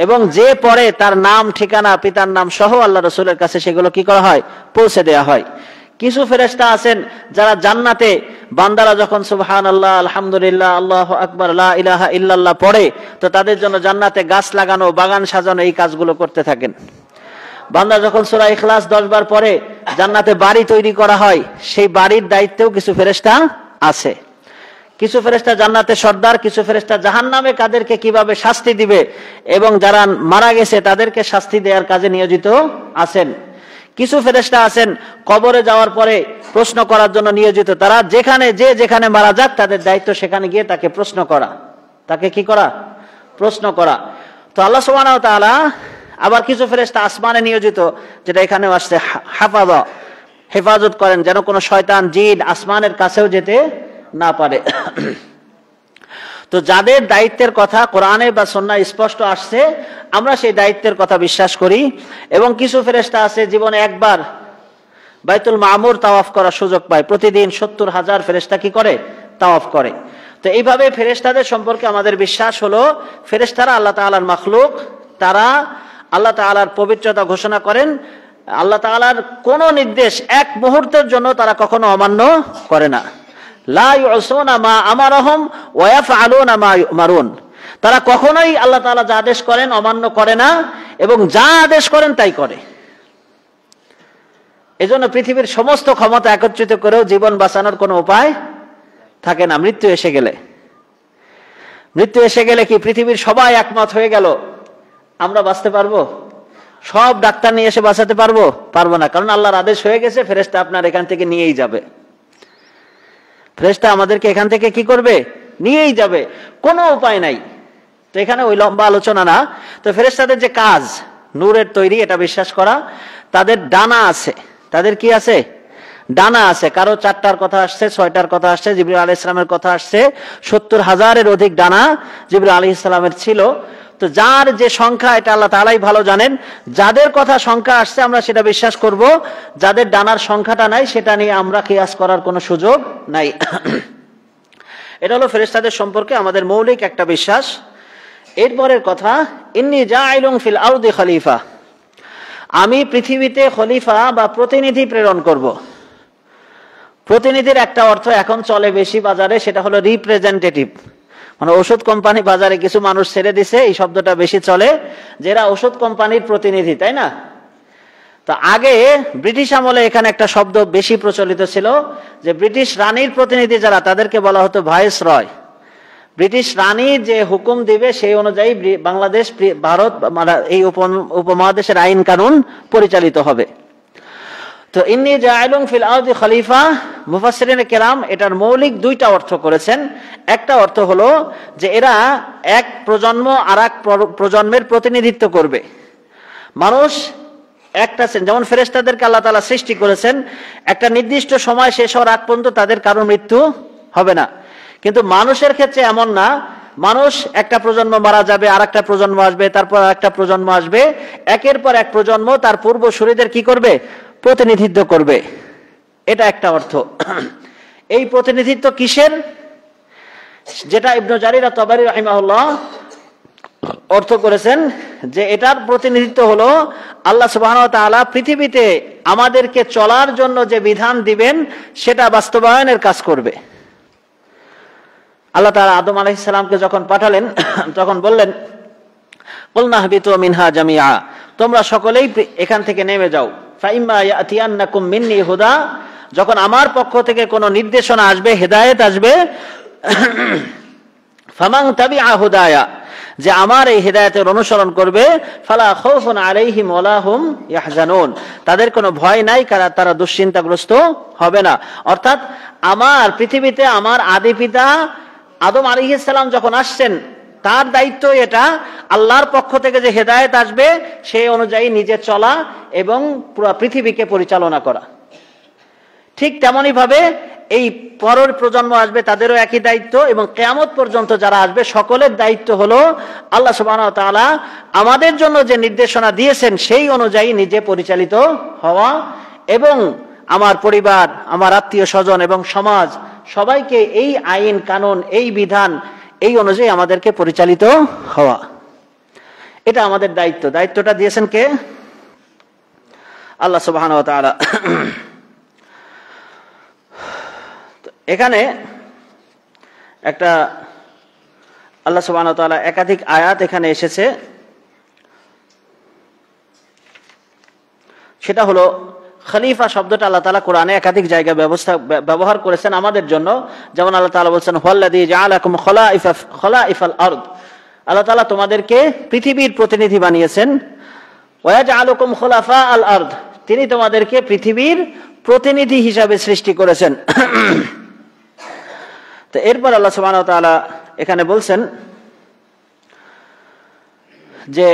এবং যে পড়ে তার নাম, ঠিকানা, পিতার নাম সহ আল্লাহ রাসূলের কাছে সেগুলো কি করা হয়, পৌঁছে দেওয়া হয়। কিছু ফেরেশতা আছেন যারা জান্নাতে বান্দারা যখন সুবহানাল্লাহ, আলহামদুলিল্লাহ, আল্লাহু আকবার, লা ইলাহা ইল্লাল্লাহ পড়ে, তো তাদের জন্য জান্নাতে গাছ লাগানো, বাগান সাজানো, এই কাজগুলো করতে থাকেন। বান্দা যখন সূরা ইখলাস 10 বার পড়ে, জান্নাতে বাড়ি তৈরি করা হয়, সেই বাড়ির দায়িত্বেও কিছু ফেরেশতা আছে। কিছু ফেরেশতা জান্নাতে সর্দার, কিছু ফেরেশতা জাহান্নামে কাদেরকে কিভাবে শাস্তি দিবে এবং যারা মারা গেছে তাদেরকে শাস্তি দেওয়ার কাজে নিয়োজিত আছেন। কিছু ফেরেশতা আছেন কবরে যাওয়ার পরে প্রশ্ন করার জন্য নিয়োজিত, তারা যেখানে মারা যাক তাদের দায়িত্ব সেখানে গিয়ে তাকে প্রশ্ন করা, তাকে কি করা, প্রশ্ন করা। তো আল্লাহ সুবহানাহু ওয়া তাআলা আবার কিছু ফেরেশতা আসমানে নিয়োজিত, যেটা এখানেও আসছে, হাফাজা, হেফাজত করেন যেন কোনো শয়তান জিন আসমানের কাছেও যেতে না পারে। তো যাদের দায়িত্বের কথা কোরআনে বা সুন্নাহয় স্পষ্ট আসছে, আমরা সেই দায়িত্বের কথা বিশ্বাস করি। এবং কিছু ফেরেশতা আছে জীবনে একবার বাইতুল মামুর তাওয়াফ করার সুযোগ পায়, প্রতিদিন 70,000 ফেরেশতা কি করে, তাওয়াফ করে। তো এইভাবে ফেরেশতাদের সম্পর্কে আমাদের বিশ্বাস হলো, ফেরেশতারা আল্লাহ তাআলার মাখলুক, তারা আল্লাহ তাআলার পবিত্রতা ঘোষণা করেন। আল্লাহ তাআলার কোন নির্দেশ এক মুহূর্তের জন্য তারা কখনো অমান্য করে না। লা ইউসুনা মা আমারহুম ওয়া ইয়াফআলুনা মা ইউমারুন, তারা কখনোই আল্লাহ তাআলা যা আদেশ করেন অমান্য করে না, এবং যা আদেশ করেন তাই করে। এজন্য পৃথিবীর সমস্ত ক্ষমতা একত্রিত করেও জীবন বাঁচানোর কোনো উপায় থাকে না। মৃত্যু এসে গেলে কি পৃথিবীর সবাই একমত হয়ে গেল আমরা বাঁচতে পারবো? সব ডাক্তার নিয়ে এসে বাঁচাতে পারবো না, কারণ আল্লাহর আদেশ হয়ে গেছে, ফেরেশতা আপনার এখান থেকে নিয়েই যাবে। ফেরেশতা আমাদেরকে এখান থেকে কি করবে, নিয়েই যাবে, কোনো উপায় নাই। তো এখানে ওই লম্বা আলোচনা না। তো ফেরেশতাদের যে কাজ, নূরের তৈরি, এটা বিশ্বাস করা। তাদের ডানা আছে, তাদের কি আছে, ডানা আছে। কারো 4টার কথা আসছে, 6টার কথা আসছে, জিবরিল আলাইহিস সালামের কথা আসছে। 70,000-এর অধিক ডানা জিবরিল আলাইহিস সালামের ছিল। তো যার যে সংখ্যা এটা আল্লাহ তাআলাই ভালো জানেন। যাদের কথা সংখ্যা আসছে আমরা সেটা বিশ্বাস করব, যাদের ডানার সংখ্যাটা নাই সেটা নিয়ে আমরা কিয়াস করার কোনো সুযোগ নাই। এটা হলো ফেরেশতাদের সম্পর্কে আমাদের মৌলিক একটা বিশ্বাস। এরপরের কথা, ইন্নী জাইলুন ফিল আরদি খলিফা, আমি পৃথিবীতে খলিফা বা প্রতিনিধি প্রেরণ করব। প্রতিনিধির একটা অর্থ এখন চলে বেশি বাজারে, সেটা হলো রিপ্রেজেন্টেটিভ। মানে ওষুধ কোম্পানি বাজারে কিছু মানুষ ছেড়ে দিছে, এই শব্দটা বেশি চলে, যারা ওষুধ কোম্পানির প্রতিনিধি, তাই না? তো আগে ব্রিটিশ আমলে এখানে একটা শব্দ বেশি প্রচলিত ছিল, যে ব্রিটিশ রানীর প্রতিনিধি যারা, তাদেরকে বলা হতো ভাইসরয়। ব্রিটিশ রানী যে হুকুম দিবে সেই অনুযায়ী বাংলাদেশ, ভারত, এই উপমহাদেশের আইন কানুন পরিচালিত হবে। তো ইন্নী জাইলুন ফিল আরদি খলিফা, মুফাসসিরিনে কেরাম এটার মৌলিক 2টা অর্থ করেছেন। একটা অর্থ হলো যে এরা এক প্রজন্ম আর এক প্রজন্মের প্রতিনিধিত্ব করবে। মানুষ একটা, যেমন ফেরেশতাদেরকে আল্লাহ তাআলা সৃষ্টি করেছেন, একটা নির্দিষ্ট সময় শেষ হওয়ার আগ পর্যন্ত তাদের কারো মৃত্যু হবে না। কিন্তু মানুষের ক্ষেত্রে এমন না, মানুষ একটা প্রজন্ম মারা যাবে, আর একটা প্রজন্ম আসবে, তারপর আর একটা প্রজন্ম আসবে, একের পর এক প্রজন্ম তার পূর্বসূরীদের কি করবে, প্রতিনিধিত্ব করবে। এটা একটা অর্থ। এই প্রতিনিধিত্ব কিসের, যেটা ইবনে জারির আত-তাবারি রাহিমাহুল্লাহ অর্থ করেছেন, যে এটার প্রতিনিধিত্ব হলো আল্লাহ সুবহানাহু ওয়া তাআলা পৃথিবীতে আমাদেরকে চলার জন্য যে বিধান দিবেন সেটা বাস্তবায়নের কাজ করবে। আল্লাহ তাআলা আদম আলাইহিস সালামকে যখন পাঠালেন তখন বললেন, কুলনা হাবিতু মিনহা জামিআ, তোমরা সকলেই এখান থেকে নেমে যাও। ফাইম্মা ইয়াতিয়ান্নাকুম মিন্নি হুদা, যখন আমার পক্ষ থেকে কোনো নির্দেশনা আসবে, হেদায়েত আসবে, ফামান তাবিআ হুদায়া, যে আমার এই হেদায়েতের অনুসরণ করবে, ফালা খাউফুন আলাইহিম ওয়ালা হুম ইয়াহজানুন, তাদের কোনো ভয় নাই, কারণ তারা দুশ্চিন্তাগ্রস্ত হবে না। অর্থাৎ আমার পৃথিবীতে আমার আদি পিতা আদম আলাইহিস সালাম যখন আসছেন, তার দায়িত্ব এটা, আল্লাহর পক্ষ থেকে যে হেদায়েত আসবে সেই অনুযায়ী নিজে চলা এবং পুরো পৃথিবীকে পরিচালনা করা। ঠিক তেমনি ভাবে এই পরের প্রজন্ম আসবে তাদেরও একই দায়িত্ব, এবং কিয়ামত পর্যন্ত যারা আসবে সকলের দায়িত্ব হলো আল্লাহ সুবহানাহু ওয়া তাআলা আমাদের জন্য যে নির্দেশনা দিয়েছেন সেই অনুযায়ী নিজে পরিচালিত হওয়া, এবং আমার পরিবার, আমার আত্মীয় স্বজন এবং সমাজ সবাইকে এই আইন কানুন, এই বিধান, এই অনুযায়ী আমাদেরকে পরিচালিত হওয়া। এটা আমাদের দায়িত্ব। দায়িত্বটা দিয়েছেন কে? আল্লাহ সুবহানাহু ওয়া তাআলা। এখানে একটা আল্লাহ সুবহানাহু ওয়া তাআলা একাধিক আয়াত এখানে এসেছে, সেটা হলো খলিফা শব্দটা আল্লাহ তাআলা কোরআনে একাধিক জায়গায় ব্যবহার করেছেন আমাদের জন্য। যেমন আল্লাহ তাআলা বলছেন হুয়াল্লাযী জাআলাকুম খলাইফাল আরদ, আল্লাহ তাআলা তোমাদেরকে পৃথিবীর প্রতিনিধি বানিয়েছেন। ওয়া ইয়াজআলুকুম খুলাফাআল আরদ, তিনি তোমাদেরকে পৃথিবীর প্রতিনিধি হিসাবে সৃষ্টি করেছেন। তো এরপর আল্লাহ সুবহানাহু ওয়া তাআলা এখানে বলছেন যে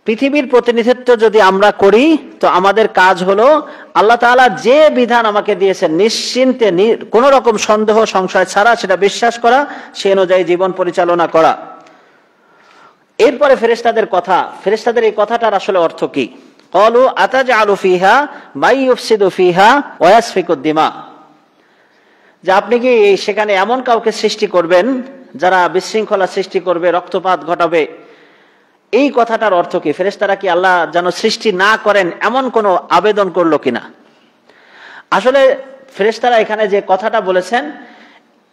পৃথিবীর প্রতিনিধিত্ব যদি আমরা করি তো আমাদের কাজ হলো আল্লাহ তাআলা যে বিধান আমাকে দিয়েছেন নিশ্চিন্তে কোনো রকম সন্দেহ সংশয় ছাড়া সেটা বিশ্বাস করা, সে অনুযায়ী জীবন পরিচালনা করা। এরপরে ফেরেশতাদের কথা, ফেরেশতাদের এই কথাটার আসলে অর্থ কি? ক্বালু আতাজআলু ফিহা মাই ইউফসিদু ফিহা ওয়া ইয়াসফিকুদ দিমা, যে আপনি কি সেখানে এমন কাউকে সৃষ্টি করবেন যারা বিশৃঙ্খলা সৃষ্টি করবে, রক্তপাত ঘটাবে? এই কথাটার অর্থ কি? ফেরেশতারা কি আল্লাহ যেন সৃষ্টি না করেন এমন কোনো আবেদন করলো কিনা? আসলে ফেরেশতারা এখানে যে কথাটা বলেছেন,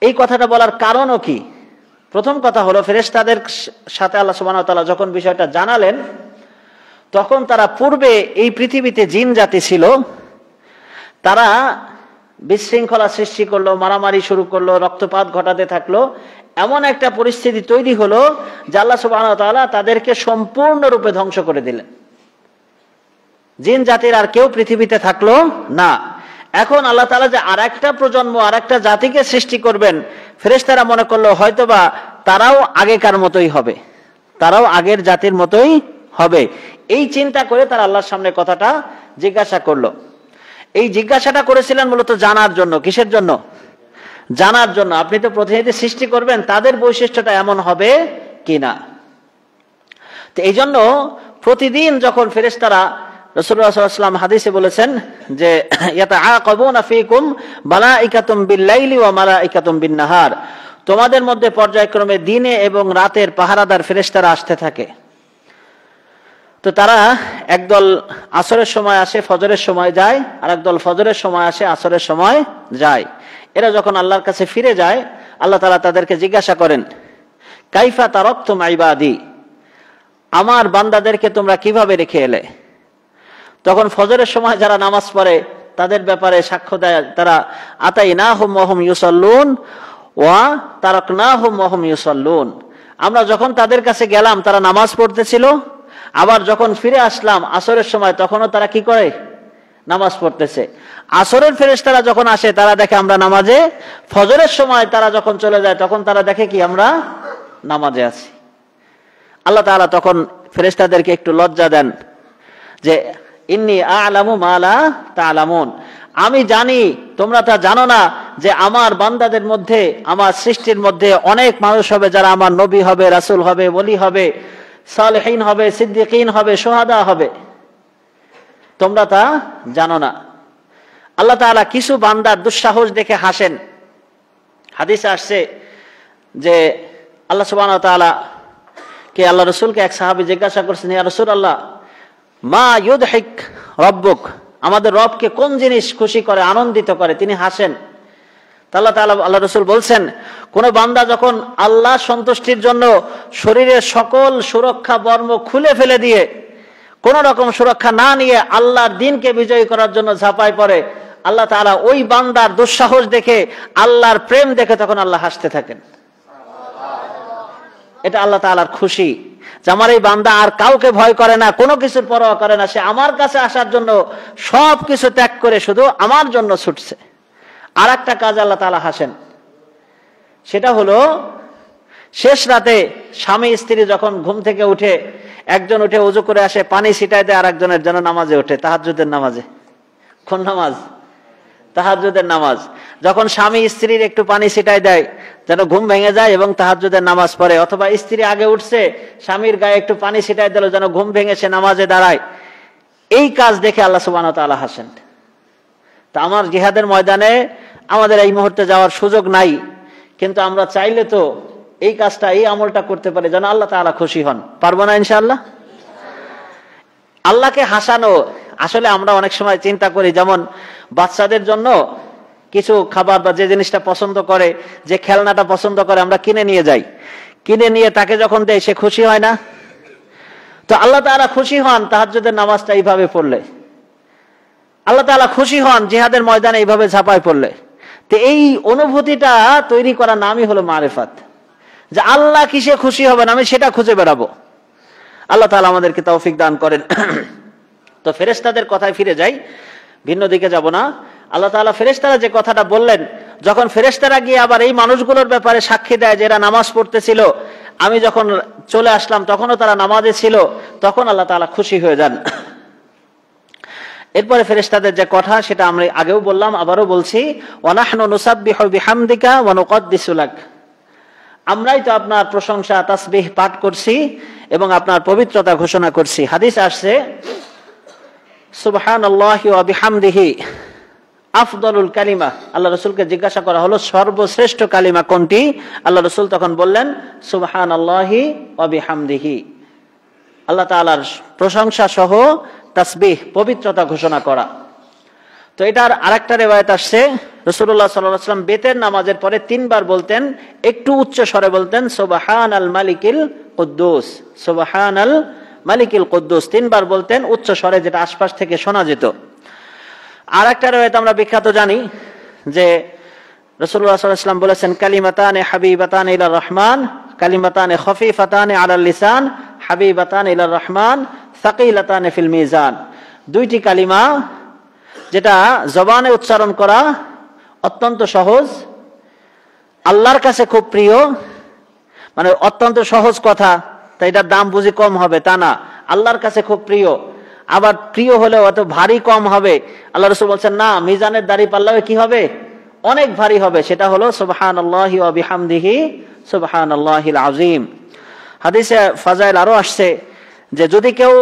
এই কথাটা বলার কারণও কি? প্রথম কথা হলো, ফেরেশতাদের সাথে আল্লাহ সুবহানাহু ওয়া তাআলা যখন বিষয়টা জানালেন, তখন তারা পূর্বে এই পৃথিবীতে জিন জাতি ছিল, তারা বিশৃঙ্খলা সৃষ্টি করলো, মারামারি শুরু করলো, রক্তপাত ঘটাতে থাকলো। এমন একটা পরিস্থিতি তৈরি হলো যে আল্লাহ সুবহানাহু ওয়া তাআলা তাদেরকে সম্পূর্ণরূপে ধ্বংস করে দিলেন। জিন জাতির আর কেউ পৃথিবীতে থাকলো না। এখন আল্লাহ তাআলা যে আরেকটা প্রজন্ম, আরেকটা জাতিকে সৃষ্টি করবেন, ফেরেশতারা মনে করলো হয়তোবা তারাও আগেকার মতোই হবে, তারাও আগের জাতির মতোই হবে। এই চিন্তা করে তারা আল্লাহর সামনে কথাটা জিজ্ঞাসা করলো। এই জিজ্ঞাসাটা করেছিলেন মূলত জানার জন্য। কিসের জন্য? জানার জন্য আপনি তো প্রতিনিধি সৃষ্টি করবেন, তাদের বৈশিষ্ট্যটা এমন হবে কিনা। তো এই জন্য প্রতিদিন যখন ফেরেশতারা, রাসূলুল্লাহ সাল্লাল্লাহু আলাইহি ওয়াসাল্লাম হাদিসে বলেছেন যে ইয়াতাআকাবুনা ফীকুম মালাইকাতুম বিল-লাইলি ওয়া মালাইকাতুম বিন-নাহার, তোমাদের মধ্যে পর্যায়ক্রমে দিনে এবং রাতের পাহারাদার ফেরেশতারা আসতে থাকে। তো তারা একদল আসরের সময় আসে, ফজরের সময় যায়, আর একদল ফজরের সময় আসে, আসরের সময় যায়। এরা যখন আল্লাহর কাছে ফিরে যায়, আল্লাহ তাআলা তাদেরকে জিজ্ঞাসা করেন, কাইফা তারাকতুম ইবাদি, আমার বান্দাদেরকে তোমরা কিভাবে রেখে এলে? তখন ফজরের সময় যারা নামাজ পড়ে তাদের ব্যাপারে সাক্ষ্য দেয় তারা, আতাইনাহুম ওয়া হুম ইউসাল্লুন ওয়া তারাকনাহুম ওয়া হুম ইউসাল্লুন, আমরা যখন তাদের কাছে গেলাম তারা নামাজ পড়তেছিল, আবার যখন ফিরে আসলাম আসরের সময় তখনও তারা কি করে? নামাজ পড়তেছে। আসরের ফেরেশতারা যখন আসে তারা দেখে আমরা নামাজে, ফজরের সময় তারা যখন চলে যায় তখন তারা দেখে কি আমরা নামাজে আছি। আল্লাহ তাআলা তখন ফেরেশতাদেরকে একটু লজ্জা দেন যে ইন্নী আ'লামু মা লা তা'লামুন, আমি জানি তোমরা তা জানো না যে আমার বান্দাদের মধ্যে, আমার সৃষ্টির মধ্যে অনেক মানুষ হবে যারা আমার নবী হবে, রাসূল হবে, ওলি হবে, সালেহীন হবে, সিদ্দিকিন হবে, শুহাদা হবে, তোমরা তা জানো না। আল্লাহ তাআলা কিছু বান্দার দুঃসাহস দেখে হাসেন। হাদিসে আসছে যে আল্লাহ সুবহানাহু ওয়া তাআলা কে আল্লাহ রাসূলকে এক সাহাবী জিজ্ঞাসা করছেন, ইয়া রাসূলুল্লাহ মা ইউদহিক রব্বুক, আমাদের রবকে কোন জিনিস খুশি করে, আনন্দিত করে? তিনি হাসেন। আল্লাহ তাআলা, আল্লাহ রাসূল বলছেন, কোন বান্দা যখন আল্লাহ সন্তুষ্টির জন্য শরীরের সকল সুরক্ষা বর্ম খুলে ফেলে দিয়ে, কোন রকম সুরক্ষা না নিয়ে আল্লাহর দ্বীনকে বিজয়ী করার জন্য ঝাঁপায় পড়ে, আল্লাহ তাআলা ওই বান্দার দুঃসাহস দেখে, আল্লাহর প্রেম দেখে তখন আল্লাহ হাসতে থাকেন। এটা আল্লাহ তাআলার খুশি যে আমার এই বান্দা আর কাউকে ভয় করে না, কোনো কিছুর পরোয়া করে না, সে আমার কাছে আসার জন্য সব কিছু ত্যাগ করে শুধু আমার জন্য ছুটছে। আর একটা কাজ আল্লাহ তাআলা হাসেন, সেটা হলো শেষ রাতে স্বামী স্ত্রী যখন ঘুম থেকে উঠে, একজন উঠে ওযু করে আসে, পানি ছিটায় দেয় আর একজনের জন্য নামাজে ওঠে, তাহাজ্জুদের নামাজে। কোন নামাজ? তাহাজ্জুদের নামাজ। যখন স্বামী স্ত্রীর একটু পানি ছিটায় দেয় যেন ঘুম ভেঙে যায় এবং তাহাজ্জুদের নামাজ পড়ে, অথবা স্ত্রী আগে উঠছে স্বামীর গায়ে একটু পানি ছিটায় দিল যেন ঘুম ভেঙে সে নামাজে দাঁড়ায়, এই কাজ দেখে আল্লাহ সুবহানাহু ওয়া তাআলা হাসেন। তা আমার জিহাদের ময়দানে আমাদের এই মুহূর্তে যাওয়ার সুযোগ নাই, কিন্তু আমরা চাইলে তো এই কাজটা, এই আমলটা করতে পারি যেন আল্লাহ তাআলা খুশি হন। পারবো না ইনশাআল্লাহ? আল্লাহকে হাসানো, আসলে আমরা অনেক সময় চিন্তা করি, যেমন বাচ্চাদের জন্য কিছু খাবার বা যে জিনিসটা পছন্দ করে, যে খেলনাটা পছন্দ করে আমরা কিনে নিয়ে যাই, কিনে নিয়ে তাকে যখন দেয় সে খুশি হয় না? তো আল্লাহ তাআলা খুশি হন তাহাজ্জুদের নামাজটা এইভাবে পড়লে, আল্লাহ তাআলা খুশি হন জিহাদের ময়দানে এইভাবে ঝাঁপায় পড়লে। তো এই অনুভূতিটা তৈরি করার নামই হলো মারিফাত, যে আল্লাহ কিসে খুশি হবেন আমি সেটা খুঁজে বেড়াবো। আল্লাহ তাআলা আমাদেরকে তৌফিক দান করেন। তো ফেরেশতাদের কথায় ফিরে যাই, ভিন্ন দিকে যাব না। আল্লাহ তাআলা ফেরেশতারা যে কথাটা বললেন, যখন ফেরেশতারা গিয়ে আবার এই মানুষগুলোর ব্যাপারে সাক্ষী দেয় যে এরা নামাজ পড়তেছিল, আমি যখন চলে আসলাম তখনও তারা নামাজে ছিল, তখন আল্লাহ তাআলা খুশি হয়ে যান। এরপরে ফেরেশতাদের যে কথা সেটা আমরা আগেও বললাম, আবারও বলছি, ওয়া নাহনু নুসাব্বিহু বিহামদিকা ওয়া নুকদ্দিসু লাক, আমরাই তো আপনার প্রশংসা তাসবিহ পাঠ করছি এবং আপনার পবিত্রতা ঘোষণা করছি। হাদিস আসছে সুবহানাল্লাহি ওয়া বিহামদিহি আফদলুল কালিমা, আল্লাহ রাসূলকে জিজ্ঞাসা করা হলো সর্বশ্রেষ্ঠ কালিমা কোনটি? আল্লাহ রাসূল তখন বললেন সুবহানাল্লাহি ওয়া বিহামদিহি, আল্লাহ তাআলার প্রশংসা সহ তাসবিহ পবিত্রতা ঘোষণা করা। তো এটার আরেকটা রিওয়ায়াত আসছে, রাসূলুল্লাহ সাল্লাল্লাহু আলাইহি ওয়াসাল্লাম বেতের নামাজের পরে 3 বার বলতেন, একটু উচ্চ স্বরে বলতেন সুবহানাল মালিকিল কুদ্দুস, সুবহানাল মালিকিল কুদ্দুস 3 বার বলতেন উচ্চ স্বরে, যেটা আশপাশ থেকে শোনা যেত। আরেকটা রিওয়ায়াত আমরা বিখ্যাত জানি যে রাসূলুল্লাহ সাল্লাল্লাহু আলাইহি ওয়াসাল্লাম বলেছেন কালিমাতানে হাবিবাতানে ইলার রহমান, কালিমাতানে খফিফাতানে আলাল লিসান, হাবিবাতানে ইলার রহমান, সাকিলাতানে ফিল মিজান। 2টি কালিমা যেটা জবানে উচ্চারণ করা অত্যন্ত সহজ, আল্লাহর কাছে খুব প্রিয়, মানে অত্যন্ত সহজ কথা, তাই এটার দাম বুঝি কম হবে তা না, আল্লাহর কাছে খুব প্রিয়। আবার প্রিয় হলেও এত ভারী কম হবে, আল্লাহ রাসূল বলছেন না, মিজানের দাড়ি পাল্লায় কি হবে? অনেক ভারী হবে। সেটা হলো সুবহানাল্লাহি ওয়া বিহামদিহি সুবহানাল্লাহিল আযীম। হাদিসে ফাজাইল আরো আসছে যে যদি কেউ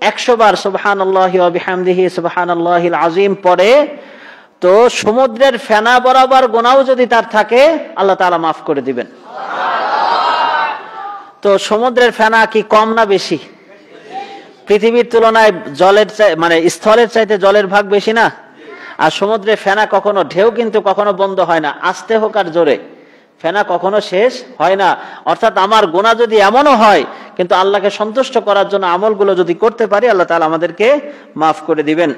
100 বার সুবহানাল্লাহি ওয়া বিহামদিহি সুবহানাল্লাহিল আযীম পড়ে, তো সমুদ্রের ফেনা বরাবর গুনাহ যদি তার থাকে আল্লাহ তাআলা মাফ করে দিবেন। তো সমুদ্রের ফেনা কি কম না বেশি? পৃথিবীর তুলনায় জলের মানে স্থলের চাইতে জলের ভাগ বেশি না? আর সমুদ্রের ফেনা কখনো, ঢেউ কিন্তু কখনো বন্ধ হয় না, আস্তে হোক আর জোরে, ফেনা কখনো শেষ হয় না। অর্থাৎ আমার গুনাহ যদি এমনও হয়, কিন্তু আল্লাহকে সন্তুষ্ট করার জন্য আমলগুলো যদি করতে পারি, আল্লাহ তাআলা আমাদেরকে মাফ করে দিবেন।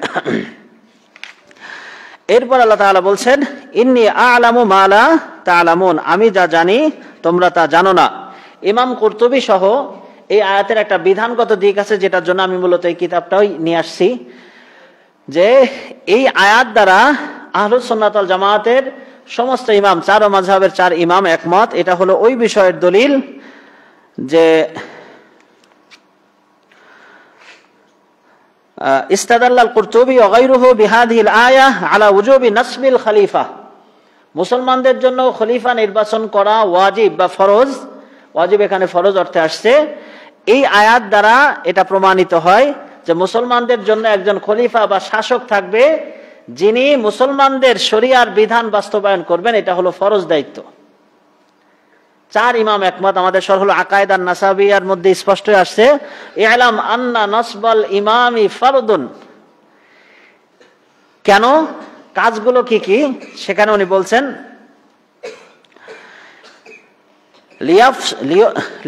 এরপর আল্লাহ তাআলা বলছেন ইন্নী আ'লামু মা লা তা'লামুন, আমি যা জানি তোমরা তা জানো না। ইমাম কুরতুবী সহ এই আয়াতের একটা বিধানগত দিক আছে, যেটার জন্য আমি মূলত এই কিতাবটাই নিয়ে আসছি, যে এই আয়াত দ্বারা আহলুস সুন্নাত ওয়াল জামাতের সমস্ত ইমাম, 4 মাযহাবের 4 ইমাম একমত। এটা হলো ওই বিষয়ের দলিল যে ইস্তাদাল্লাল কুরতুবী ওয়া গায়রুহু বিহাদিহিল আয়া আলা উজুবি নাসবিল খলিফা, মুসলমানদের জন্য খলিফা নির্বাচন করা ওয়াজিব বা ফরজ, ওয়াজিব এখানে ফরজ অর্থে আসছে। এই আয়াত দ্বারা এটা প্রমাণিত হয় যে মুসলমানদের জন্য একজন খলিফা বা শাসক থাকবে, যিনি মুসলমানদের শরিয়ার বিধান বাস্তবায়ন করবেন, এটা হলো ফরজ দায়িত্ব। 4 ইমাম একমত। আমাদের শরহুল আকায়েদ আন নাসাবিয়ার মধ্যে স্পষ্ট আসছে ইলাম আন্না নাসবাল ইমামি ফারদুন। কেন, কাজগুলো কি কি সেখানে উনি বলছেন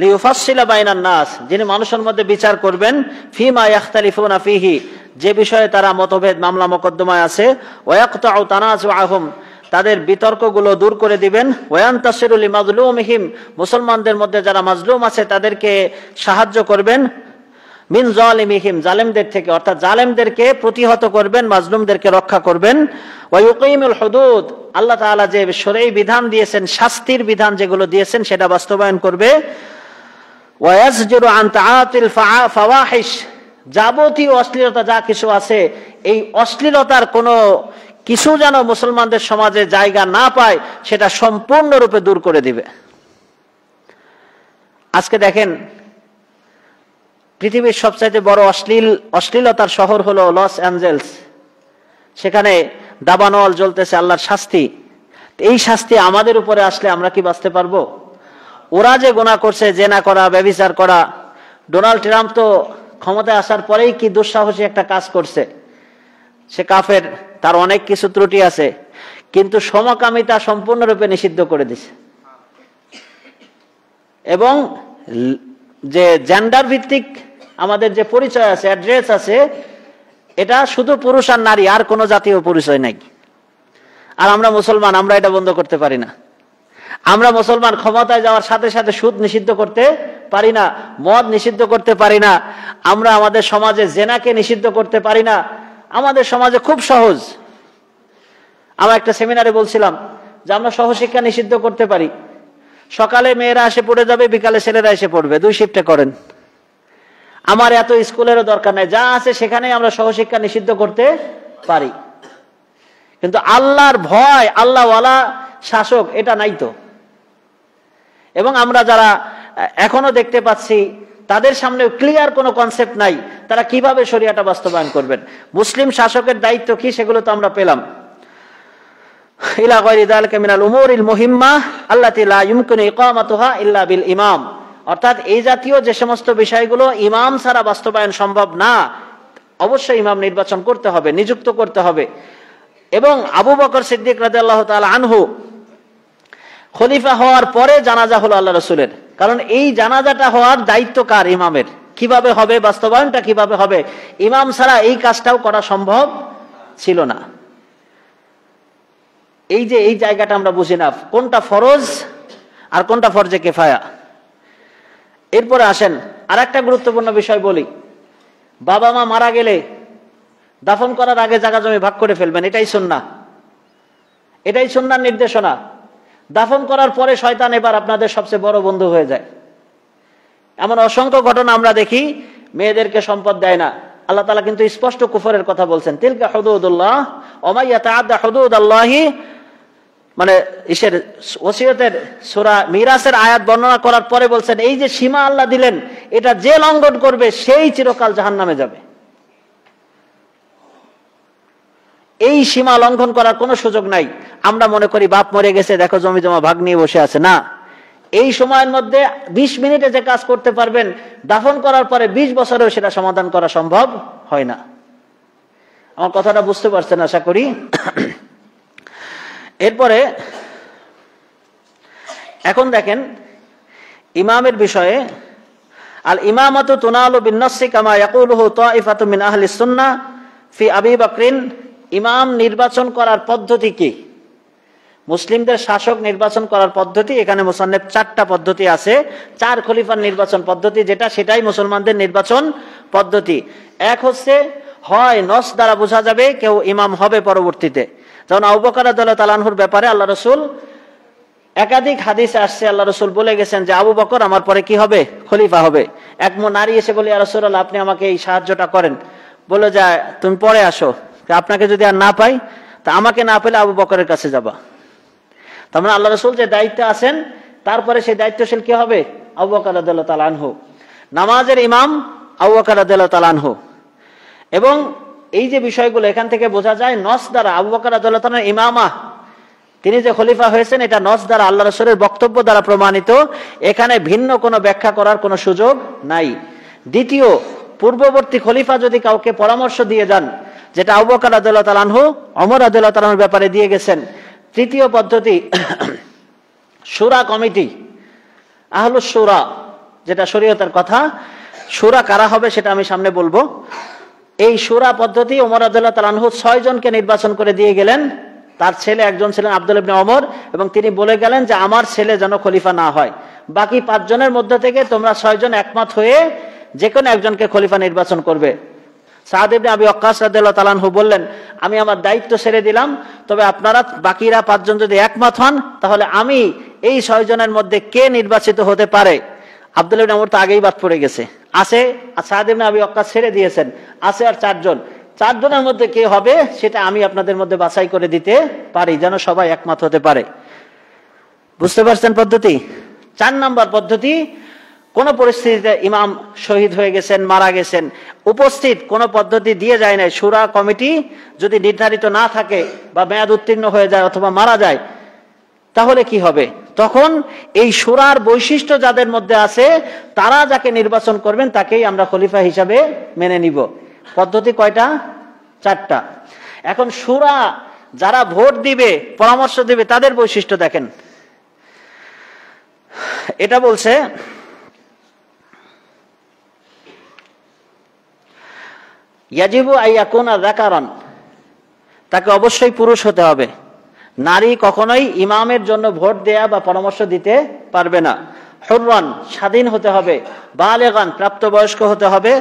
লিইউফাসসিলা বাইনান নাস, যিনি মানুষের মধ্যে বিচার করবেন, ফিমা ইয়াখতালিফুনা ফিহি, যে বিষয়ে তারা মতভেদ মামলা মোকদ্দমায় আছে, ওয়া ইয়াকতাউ তানাজুআহুম, তাদের বিতর্কগুলো দূর করে দিবেন, ওয়ায়ানতাসিরু লিমাযলুমিহিম, মুসলমানদের মধ্যে যারা মাজলুম আছে তাদেরকে সাহায্য করবেন, মিন যালিমিহিম, জালেমদের থেকে, অর্থাৎ জালেমদেরকে প্রতিহত করবেন, মাজলুমদেরকে রক্ষা করবেন, ওয়া ইউকিমুল হুদুদ, আল্লাহ তাআলা যে শরঈ বিধান দিয়েছেন, শাস্তির বিধান যেগুলো দিয়েছেন সেটা বাস্তবায়ন করবে, ওয়া ইয়াজজিরু আন তাআতিল ফাওয়াহিশ, যাবতীয় অশ্লীলতা যা কিছু আছে এই অশ্লীলতার কোনো কিছু যেন মুসলমানদের সমাজে জায়গা না পায় সেটা সম্পূর্ণরূপে দূর করে দিবে। আজকে দেখেন, পৃথিবীর সবচাইতে বড় অশ্লীলতার শহর হলো লস অ্যাঞ্জেলস। সেখানে দাবানল জ্বলতেছে, আল্লাহর শাস্তি। এই শাস্তি আমাদের উপরে আসলে আমরা কি বাঁচতে পারবো? ওরা যে গুনাহ করছে, জেনা করা, ব্যভিচার করা, ডোনাল্ড ট্রাম্প তো ক্ষমতায় আসার পরেই কি দুঃসাহসী একটা কাজ করছে। সে কাফের, তার অনেক কিছু ত্রুটি আছে, কিন্তু সমকামিতা সম্পূর্ণরূপে নিষিদ্ধ করে দিছে। এবং যে জেন্ডার ভিত্তিক আমাদের যে পরিচয় আছে, অ্যাড্রেস আছে, এটা শুধু পুরুষ আর নারী, আর কোনো জাতীয় পরিচয় নাই। আর আমরা মুসলমান, আমরা এটা বন্ধ করতে পারি না। আমরা মুসলমান ক্ষমতায় যাওয়ার সাথে সাথে সুদ নিষিদ্ধ করতে পারি না, মদ নিষিদ্ধ করতে পারি না, আমরা আমাদের সমাজে জেনাকে নিষিদ্ধ করতে পারি না। আমাদের সমাজে খুব সহজ। আমরা একটা সেমিনারে বলছিলাম যে আমরা সহশিক্ষা নিষিদ্ধ করতে পারি। সকালে মেয়েরা এসে পড়ে যাবে, বিকালে ছেলেরা এসে পড়বে, 2 শিফটে করেন। আমার এত স্কুলেরও দরকার নাই, যা আছে সেখানে আমরা সহশিক্ষা নিষিদ্ধ করতে পারি। কিন্তু আল্লাহর ভয়, আল্লাহওয়ালা শাসক, এটা নাই তো। এবং আমরা যারা এখনো দেখতে পাচ্ছি তাদের সামনে ক্লিয়ার কোনো কনসেপ্ট নাই, তারা কিভাবে শরিয়াটা বাস্তবায়ন করবেন। মুসলিম শাসকের দায়িত্ব কি, সেগুলো তো আমরা পেলাম। ইলা গায়রি যালিকা মিনাল উমুরিল মুহিম্মা আল্লাতী লা ইউমকিনু ইকামাতুহা ইল্লা বিল ইমাম। অর্থাৎ এই জাতীয় যে সমস্ত বিষয়গুলো ইমাম ছাড়া বাস্তবায়ন সম্ভব না, অবশ্যই ইমাম নির্বাচন করতে হবে, নিযুক্ত করতে হবে। এবং আবু বকর সিদ্দিক রাদিয়াল্লাহু তাআলা আনহু খলিফা হওয়ার পরে জানাজা হলো আল্লাহ রাসূলের। কারণ এই জানাজাটা হওয়ার দায়িত্ব কার? ইমামের। কিভাবে হবে, বাস্তবায়নটা কিভাবে হবে? ইমাম ছাড়া এই কাজটাও করা সম্ভব ছিল না। এই যে এই জায়গাটা আমরা বুঝি না, কোনটা ফরজ আর কোনটা ফরজে কিফায়া। এরপরে আসেন আর একটা গুরুত্বপূর্ণ বিষয় বলি। বাবা মা মারা গেলে দাফন করার আগে জায়গা জমি ভাগ করে ফেলবেন, এটাই সুন্নাহ, এটাই সুন্নাহর নির্দেশনা। দাফন করার পরে শয়তান এবার আপনাদের সবচেয়ে বড় বন্ধু হয়ে যায়। এমন অসংখ্য ঘটনা আমরা দেখি, মেয়েদেরকে সম্পদ দেয় না। আল্লাহ তাআলা কিন্তু স্পষ্ট কুফরের কথা বলছেন, তিলকা হুদুদুল্লাহ ওয়া মান ইয়াতাআদ্দা হুদুদাল্লাহি, মানে ওসিয়তের সূরা মিরাসের আয়াত বর্ণনা করার পরে বলছেন, এই যে সীমা আল্লাহ দিলেন, এটা যে লঙ্ঘন করবে সেই চিরকাল জাহান্নামে যাবে। এই সীমা লঙ্ঘন করার কোনো সুযোগ নাই। আমরা মনে করি বাপ মরে গেছে, দেখো জমি জমা ভাগ নিয়ে বসে আছে। না, এই সময়ের মধ্যে 20 মিনিটে যে কাজ করতে পারবেন, দাফন করার পরে 20 বছরেও সেটা সমাধান করা সম্ভব হয় না। আমার কথাটা বুঝতে পারছেন আশা করি। এরপরে এখন দেখেন ইমামের বিষয়ে, আল ইমামাতু তুনালু বিন-নাসসি কামা ইয়াকুলুহু তাইফাতুম মিন আহলিস সুন্নাহ ফি আবি বকরিন। ইমাম নির্বাচন করার পদ্ধতি কি? মুসলিমদের শাসক নির্বাচন করার পদ্ধতি, এখানে মুসান্নেফ 4টা পদ্ধতি আছে। 4 খলিফার নির্বাচন পদ্ধতি যেটা, সেটাই মুসলমানদের নির্বাচন পদ্ধতি। এক হচ্ছে, হয় নস দ্বারা বোঝা যাবে কেউ ইমাম হবে পরবর্তীতে। যেমন আবু বকর রাদিয়াল্লাহু তাআলা আনহুর ব্যাপারে আল্লাহ রাসূল একাধিক হাদিসে আসছে, আল্লাহ রাসূল বলে গেছেন যে আবু বকর আমার পরে কি হবে? খলিফা হবে। এক নারী এসে বলে, ইয়া রাসূলুল্লাহ আপনি আমাকে এই সাহায্যটা করেন। বলে যায় তুমি পরে আসো, আপনাকে যদি আর না পাই তা আমাকে না পেলে আবু বকরের কাছে যাবা। তার মানে আল্লাহ রাসূল যে দায়িত্বে আছেন, তারপরে সেই দায়িত্বশীল কি হবে? আবু বকর রাদিয়াল্লাহু তাআলা আনহু। নামাজের ইমাম আবু বকর রাদিয়াল্লাহু তাআলা আনহু। এবং এই যে বিষয়গুলো এখান থেকে বোঝা যায়, নস দ্বারা আবু বকর রাদিয়াল্লাহু তাআলা ইমামা, তিনি যে খলিফা হয়েছেন, এটা নস দ্বারা আল্লাহ রাসূলের বক্তব্য দ্বারা প্রমাণিত। এখানে ভিন্ন কোনো ব্যাখ্যা করার কোনো সুযোগ নাই। দ্বিতীয়, পূর্ববর্তী খলিফা যদি কাউকে পরামর্শ দিয়ে যান, যেটা আবু বকর রাদিয়াল্লাহু তাআলা আনহু ওমর রাদিয়াল্লাহু তাআলার ব্যাপারে দিয়ে গেছেন। তৃতীয় পদ্ধতি, শুরা কমিটি, আহলুস শুরা, যেটা শরীয়তের কথা। শুরা কারা হবে সেটা আমি সামনে বলবো। এই শুরা পদ্ধতি ওমর রাদিয়াল্লাহু তাআলা আনহু 6 জনকে নির্বাচন করে দিয়ে গেলেন। তার ছেলে একজন ছিলেন আব্দুল্লাহ ইবনে ওমর, এবং তিনি বলে গেলেন যে আমার ছেলে যেন খলিফা না হয়। বাকি 5 জনের মধ্যে থেকে তোমরা 6 জন একমত হয়ে যে কোনো একজনকে খলিফা নির্বাচন করবে। সাদ ইবনে আবি ওয়াক্কাস রাদিয়াল্লাহু তাআলা আনহু বললেন, আমি আমার দায়িত্ব ছেড়ে দিলাম, তবে আপনারা বাকিরা 5 জন যদি একমত হন, তাহলে আমি এই 6 জনের মধ্যে কে নির্বাচিত হতে পারে। আব্দুল্লাহ ইবনে ওমর তো আগেই বাদ পড়ে গেছে, আছে সাদ ইবনে আবি ওয়াক্কাস ছেড়ে দিয়েছেন, আছে আর 4 জন। চারজনের মধ্যে কে হবে সেটা আমি আপনাদের মধ্যে বাছাই করে দিতে পারি, যেন সবাই একমত হতে পারে। বুঝতে পারছেন পদ্ধতি? 4 নম্বর পদ্ধতি, কোন পরিস্থিতিতে ইমাম শহীদ হয়ে গেছেন, মারা গেছেন, উপস্থিত কোন পদ্ধতি দিয়ে যায় না, শুরা কমিটি যদি নির্ধারিত না থাকে বা মেয়াদ উত্তীর্ণ হয়ে যায় অথবা মারা যায়, তাহলে কি হবে? তখন এই শুরার বৈশিষ্ট্য যাদের মধ্যে আছে তারা যাকে নির্বাচন করবেন তাকেই আমরা খলিফা হিসাবে মেনে নিব। পদ্ধতি কয়টা? 4টা। এখন শুরা যারা ভোট দিবে, পরামর্শ দিবে, তাদের বৈশিষ্ট্য দেখেন। এটা বলছে ইয়াজিবু আইয়াকুনা যাকারান, তাকে অবশ্যই পুরুষ হতে হবে। নারী কখনোই ইমামের জন্য ভোট দেয়া বা পরামর্শ দিতে পারবে না। হুররান, স্বাধীন হতে হবে। বালেগান, প্রাপ্তবয়স্ক হতে হবে।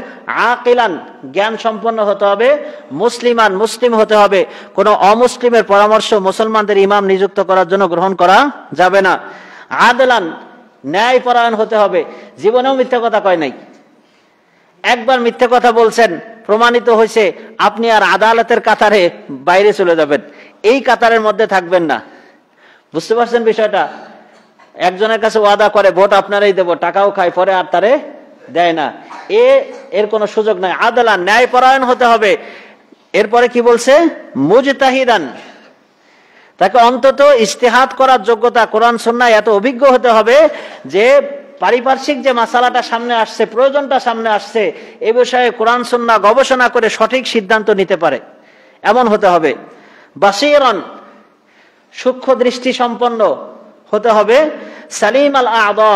আকিলান, জ্ঞান সম্পন্ন হতে হবে। মুসলিমান, মুসলিম হতে হবে। কোন অমুসলিমের পরামর্শ মুসলমানদের ইমাম নিযুক্ত করার জন্য গ্রহণ করা যাবে না। আদলান, ন্যায়পরায়ণ হতে হবে। জীবনেও মিথ্যা কথা কয় নাই, একবার মিথ্যে কথা বলছেন, প্রমাণিত হয়েছে, আপনি আর আদালতের কাতারে বাইরে চলে যাবেন, এই কাতারের মধ্যে থাকবেন না। বুঝতে পারছেন বিষয়টা? একজনের কাছে ওয়াদা করে ভোট আপনারাই দেব, টাকাও খায়, পরে আর তারে দেয় না, এর কোনো সুযোগ নাই। আদালান, ন্যায়পরায়ণ হতে হবে। এরপরে কি বলছে? মুজতাহিদান, তাকে অন্তত ইজতিহাদ করার যোগ্যতা, কোরআন সুন্নাহ এত অভিজ্ঞ হতে হবে যে পারিপার্শ্বিক যে মাসালাটা সামনে আসছে, প্রয়োজনটা সামনে আসছে, এ বিষয়ে কোরআন সুন্নাহ গবেষণা করে সঠিক সিদ্ধান্ত নিতে পারে, এমন হতে হবে। বাসীরান, সূক্ষ্ম দৃষ্টি সম্পন্ন হতে হবে। সালিম আল আ'দা,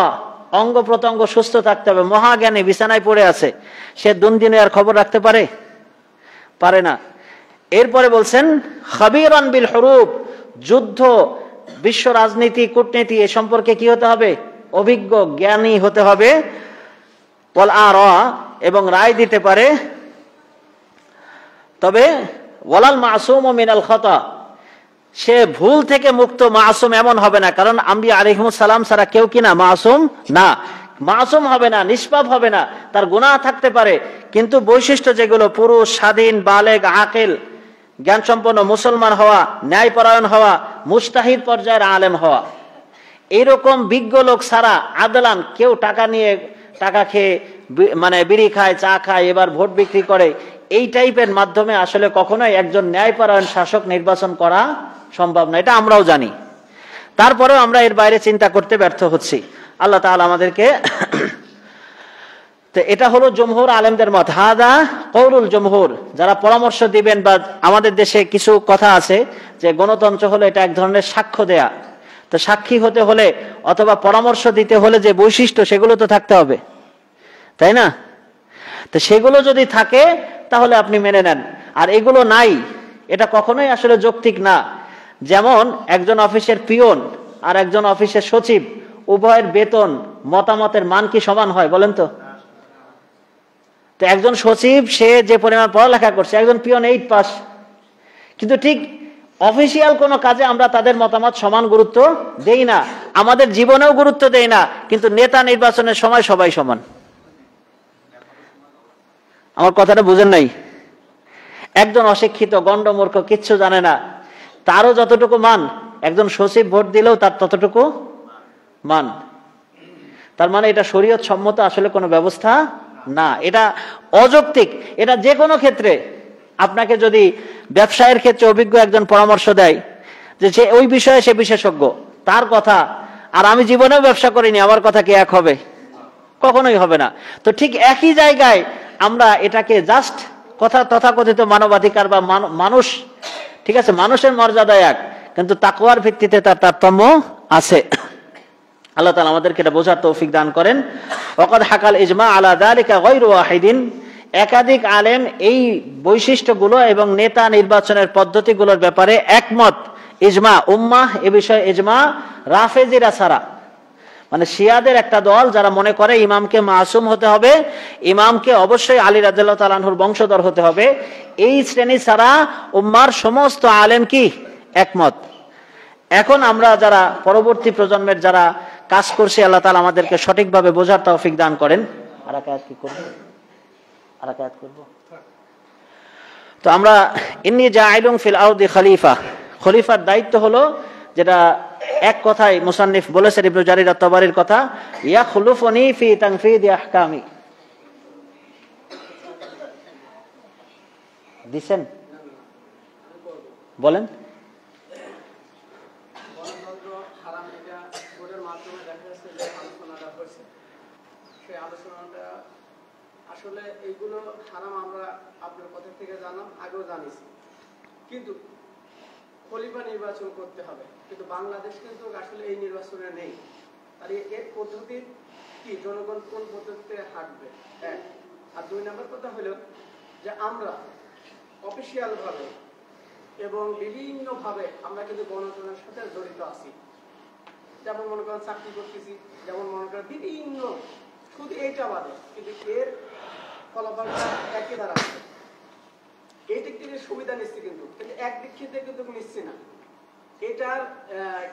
অঙ্গ প্রত্যঙ্গ সুস্থ থাকতে হবে। মহাজ্ঞানী, বিছানায় পড়ে আছে, সে দুনিয়ার খবর রাখতে পারে না। এরপরে বলছেন খাবীরান বিল হুরুব, যুদ্ধ, বিশ্ব রাজনীতি, কূটনীতি এ সম্পর্কে কি হতে হবে? অভিজ্ঞ, জ্ঞানী হতে হবে। ওয়াল আরা, এবং রায় দিতে পারে। তবে ওয়ালাল মাসুম মিনাল খাতা, সে ভুল থেকে মুক্ত, মাসুম এমন হবে না, কারণ আম্বিয়া আলাইহিমুস সালাম ছাড়া কেউ কিনা মাসুম না, মাসুম হবে না, নিষ্পাপ হবে না, তার গুনাহ থাকতে পারে, কিন্তু বৈশিষ্ট্য যেগুলো, পুরুষ, স্বাধীন, বালেগ, আকিল, জ্ঞান সম্পন্ন, মুসলমান হওয়া, ন্যায়পরায়ণ হওয়া, মুস্তাহিদ পর্যায়ের আলেম হওয়া, এইরকম বিজ্ঞ লোক ছাড়া আদলান, কেউ টাকা খেয়ে মানে বিড়ি খায়, চা খায়, এবার ভোট বিক্রি করে, এই টাইপের মাধ্যমে আসলে কখনোই একজন ন্যায়পরায়ণ শাসক নির্বাচন করা সম্ভব না, এটা আমরাও জানি। তারপরেও আমরা এর বাইরে চিন্তা করতে ব্যর্থ হচ্ছি। আল্লাহ তাআলা আমাদেরকে তো এটা হলো জমহুর আলেমদের মত। হাদা কওলুল জমহুর, যারা পরামর্শ দিবেন, বা আমাদের দেশে কিছু কথা আছে যে গণতন্ত্র হলো এটা এক ধরনের সাক্ষ্য দেয়া, তো সাক্ষী হতে হলে অথবা পরামর্শ দিতে হলে যে বৈশিষ্ট্য, সেগুলো তো থাকতে হবে, তাই না? তো সেগুলো যদি থাকে তাহলে আপনি মেনে নেন, আর এগুলো নাই, এটা কখনোই আসলে যৌক্তিক না। যেমন একজন অফিসের পিয়ন আর একজন অফিসের সচিব, উভয়ের বেতন, মতামতের মান কি সমান হয় বলেন তো? তো একজন সচিব সে যে পরিমাণ পড়ালেখা করছে, একজন পিয়ন 8 পাস, কিন্তু ঠিক অফিসিয়াল কোনো কাজে আমরা তাদের মতামত সমান গুরুত্ব দেই না, আমাদের জীবনেও গুরুত্ব দেই না, কিন্তু নেতা নির্বাচনের সময় সবাই সমান। আমার কথাটা বুঝেন নাই? একজন অশিক্ষিত, গণ্ডমূর্খ, কিচ্ছু জানে না, তারও যতটুকু মান, একজন সচিব ভোট দিলেও তার ততটুকু মান। তার মানে এটা শরীয়ত সম্মত আসলে কোনো ব্যবস্থা না, এটা অযৌক্তিক। এটা যে কোনো ক্ষেত্রে, আপনাকে যদি ব্যবসায়ের ক্ষেত্রে অভিজ্ঞ একজন পরামর্শ দেয় যে সে ওই বিষয়ে সে বিশেষজ্ঞ, তার কথা আর আমি জীবনেও ব্যবসা করিনি, আমার কথা কি এক হবে? কখনোই হবে না। তো ঠিক একই জায়গায় আমরা এটাকে জাস্ট কথা, তথাকথিত মানবাধিকার বা মানুষ, ঠিক আছে, মানুষের মর্যাদা এক, কিন্তু তাকওয়ার ভিত্তিতে তার তারতম্য আছে। আল্লাহ তাআলা আমাদেরকে এটা বোঝার তৌফিক দান করেন। ওয়াকাদ হাকাল ইজমা আলা যালিকা গায়রু ওয়াহিদিন, একাধিক আলেম এই বৈশিষ্ট্যগুলো এবং নেতা নির্বাচনের পদ্ধতিগুলোর ব্যাপারে একমত। ইজমা, উম্মাহ এ বিষয়ে ইজমা, রাফেজিরা ছাড়া, মানে শিয়াদের একটা দল যারা মনে করে ইমামকে মাসুম হতে হবে, ইমামকে অবশ্যই আলী রাদিয়াল্লাহু তাআলা আনহুর বংশধর হতে হবে, এই শ্রেণী ছাড়া উম্মার সমস্ত আলেম কি একমত। এখন আমরা যারা পরবর্তী প্রজন্মের যারা কাজ করছি, আল্লাহ তাআলা আমাদেরকে সঠিকভাবে বোঝার তৌফিক দান করেন। আর আয়াত কি করব? আর আয়াত করব। তো আমরা ইন্নী জাইলুন ফিল আরদি খলিফা, খলিফার দায়িত্ব হলো, যেটা এক কথায় মুসান্নিফ বলেছেন ইবনে জারির আত-তাবারির কথা, ইয়াখলুফুনি ফি তানফিদি আহকামি। দিছেন বলেন। আসলে এইগুলো হারাম আমরা আপনার কথা থেকে জানলাম, আগেও জানিছি, কিন্তু খলিফা নির্বাচন করতে হবে, কিন্তু বাংলাদেশ কিন্তু আসলে এই নির্বাচনে নেই। আর এর পদ্ধতি কি, জনগণ কোন পদ্ধতিতে হাঁটবে? এক। আর দুই নম্বর কথা হলো যে আমরা অফিসিয়াল ভাবে এবং বিভিন্ন ভাবে আমরা কিন্তু গণতন্ত্রের সাথে জড়িত আছি। যেমন মনে করেন চাকরি করতেছি, যেমন মনে করেন বিভিন্ন, শুধু এইটা বাদে, কিন্তু এর ফলাফলটা একই দাঁড়াচ্ছে। এই দিক থেকে সুবিধা নিচ্ছি, কিন্তু একদিক থেকে কিন্তু নিচ্ছি না। এটার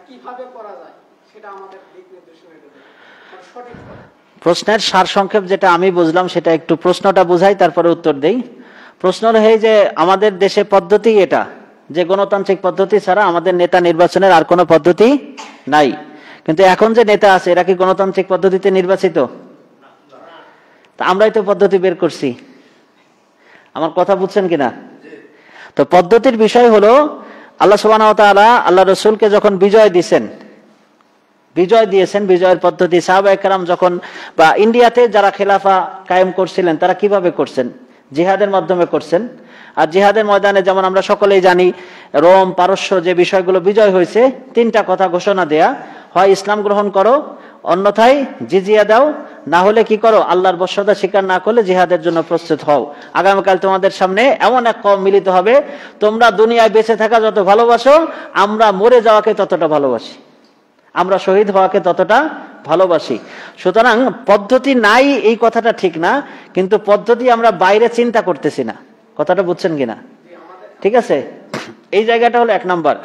কিভাবে করা যায় সেটা আমাদের দিক নির্দেশনা দেবে, সঠিক প্রশ্নের সারসংক্ষেপ যেটা আমি বুঝলাম সেটা একটু প্রশ্নটা বুঝাই, তারপরে উত্তর দেই। প্রশ্ন হলো যে আমাদের দেশে পদ্ধতি এটা, যে গণতান্ত্রিক পদ্ধতি ছাড়া আমাদের নেতা নির্বাচনের আর কোনো পদ্ধতি নাই। কিন্তু এখন যে নেতা আছে এরা কি গণতান্ত্রিক পদ্ধতিতে নির্বাচিত? তা আমরাই তো পদ্ধতি বের করছি। আমার কথা বুঝছেন কিনা? তো পদ্ধতির বিষয় হলো, আল্লাহ সুবহানাহু ওয়া তাআলা আল্লাহ রাসূলকে যখন বিজয় দিয়েছেন, বিজয়ের পদ্ধতি সাহাবায়ে কেরাম যখন, বা ইন্ডিয়াতে যারা খেলাফা কায়েম করছিলেন তারা কিভাবে করছেন? জিহাদের মাধ্যমে করছেন। আর জিহাদের ময়দানে যেমন আমরা সকলেই জানি, রোম পারস্য যে বিষয়গুলো বিজয় হয়েছে, তিনটা কথা ঘোষণা দেয়া, হয় ইসলাম গ্রহণ করো, অন্যথায় জিজিয়া দাও, না হলে কি করো, আল্লাহর বশ্যতা স্বীকার না করলে জিহাদের জন্য প্রস্তুত হও। আগামীকাল তোমাদের সামনে এমন এক কওম মিলিত হবে, তোমরা দুনিয়ায় বেঁচে থাকা যত ভালোবাসো, আমরা মরে যাওয়াকে ততটা ভালোবাসি, আমরা শহীদ হওয়াকে ততটা ভালোবাসি। সুতরাং পদ্ধতি নাই এই কথাটা ঠিক না, কিন্তু পদ্ধতি আমরা বাইরে চিন্তা করতেছি না। কথাটা বুঝছেন কিনা? ঠিক আছে, এই জায়গাটা হলো এক নাম্বার,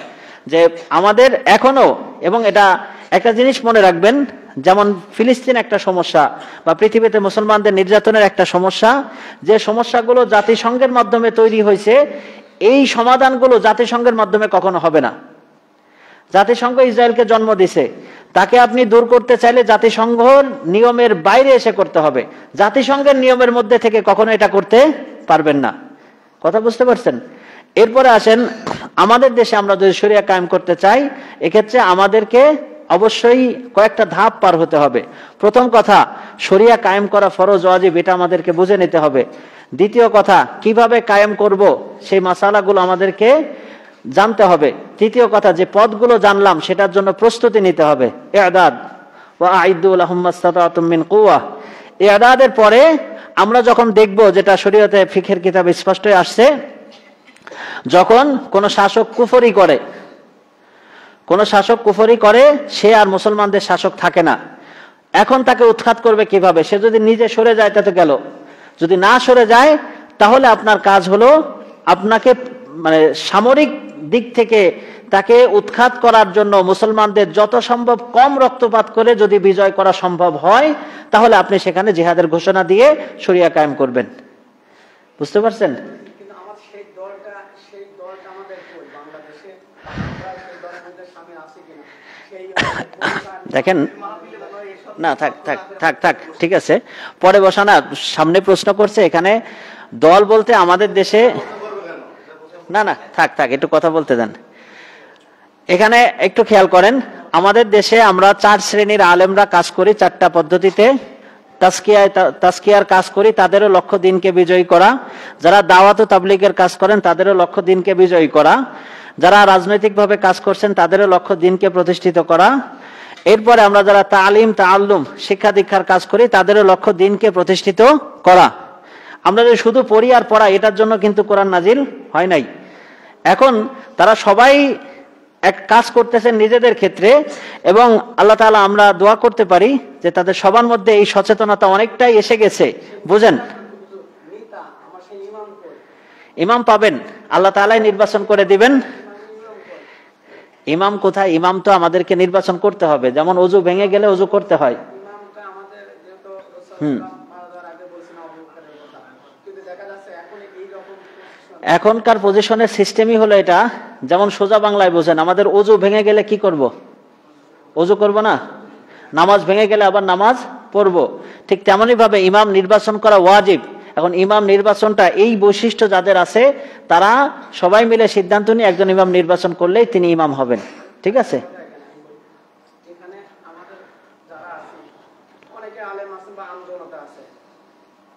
যে আমাদের এখনো, এবং এটা একটা জিনিস মনে রাখবেন, যেমন ফিলিস্তিন একটা সমস্যা, বা পৃথিবীতে মুসলমানদের নির্যাতনের একটা সমস্যা, যে সমস্যাগুলো জাতিসংঘের মাধ্যমে তৈরি হয়েছে, এই সমাধানগুলো জাতিসংঘের মাধ্যমে কখনো হবে না। জাতিসংঘ ইসরায়েলকে জন্ম দিছে, তাকে আপনি দূর করতে চাইলে জাতিসংঘ নিয়মের বাইরে এসে করতে হবে, জাতিসংঘের নিয়মের মধ্যে থেকে কখনো এটা করতে পারবেন না। কথা বুঝতে পারছেন? এরপরে আসেন, আমাদের দেশে আমরা যদি শরিয়া কায়েম করতে চাই, এক্ষেত্রে আমাদেরকে অবশ্যই কয়েকটা ধাপ পার হতে হবে। প্রথম কথা, শরিয়া কায়েম করা ফরজ ওয়াজিব, এটা আমাদেরকে বুঝে নিতে হবে। দ্বিতীয় কথা, কিভাবে কায়েম করব সেই মাসালাগুলো আমাদেরকে জানতে হবে। তৃতীয় কথা, যে পদগুলো জানলাম সেটার জন্য প্রস্তুতি নিতে হবে। ইআদাদ ওয়া আইদু লাহুম মাসতাতাতুম মিন কুওয়া। ইআদাদের পরে আমরা যখন দেখব, যেটা শরীয়তে ফিকহের কিতাবে স্পষ্টই আসছে, যখন কোন শাসক কুফরি করে, সে আর মুসলমানদের শাসক থাকে না, এখন তাকে উৎখাত করবে কিভাবে? সে যদি নিজে সরে যায় তা তো গেল, যদি না সরে যায় তাহলে আপনার কাজ হলো, আপনাকে মানে সামরিক দিক থেকে তাকে উৎখাত করার জন্য মুসলমানদের যত সম্ভব কম রক্তপাত করে যদি বিজয় করা সম্ভব হয়, তাহলে আপনি সেখানে জিহাদের ঘোষণা দিয়ে শরিয়া কায়েম করবেন। বুঝতে পারছেন? দেখেন, না থাক থাক থাক থাক ঠিক আছে, পরে বসানা, সামনে প্রশ্ন করছে। এখানে দল বলতে আমাদের দেশে, না না থাক থাক, একটু কথা বলতে দেন। এখানে একটু খেয়াল করেন, আমাদের দেশে আমরা 4 শ্রেণীর আলেমরা কাজ করি, 4টা পদ্ধতিতে তাজকিয়ার কাজ করি, তাদেরও লক্ষ্য দিনকে বিজয়ী করা। যারা দাওয়াত ও তাবলীগের কাজ করেন তাদেরও লক্ষ্য দিনকে বিজয়ী করা। যারা রাজনৈতিকভাবে কাজ করছেন তাদেরও লক্ষ্য দিনকে প্রতিষ্ঠিত করা। এরপরে আমরা যারা তালিম তাআল্লুম শিক্ষা দীক্ষার কাজ করি তাদেরও লক্ষ্য দিনকে প্রতিষ্ঠিত করা। আমরা যে শুধু পড়ি আর পড়া, এটার জন্য কিন্তু কোরআন নাজিল হয় নাই। এখন তারা সবাই এক কাজ করতেছেন নিজেদের ক্ষেত্রে, এবং আল্লাহ তাআলা আমরা দোয়া করতে পারি যে তাদের সবার মধ্যে এই সচেতনতা অনেকটাই এসে গেছে। বুঝেন, ইমাম পাবেন, আল্লাহ তাআলাই নির্বাচন করে দিবেন। ইমাম কোথায়? ইমাম তো আমাদেরকে নির্বাচন করতে হবে, যেমন ওযু ভেঙে গেলে ওযু করতে হয়। দেখা যাচ্ছে এখন এই রকম এখনকার পজিশনের সিস্টেমই হলো এটা, যেমন সোজা বাংলায় বোঝেন, আমাদের অজু ভেঙে গেলে কি করব? অজু করব না? নামাজ ভেঙে গেলে আবার নামাজ পড়বো। ঠিক তেমনই ভাবে ইমাম নির্বাচন করা ওয়াজিব। এখন ইমাম নির্বাচনটা এই বৈশিষ্ট্য যাদের আছে তারা সবাই মিলে সিদ্ধান্ত নিয়ে একজন ইমাম নির্বাচন করলেই তিনি ইমাম হবেন। ঠিক আছে? এখানে আমাদের যারা আছে অনেকে আলেম আছে বা আমজনতা আছে,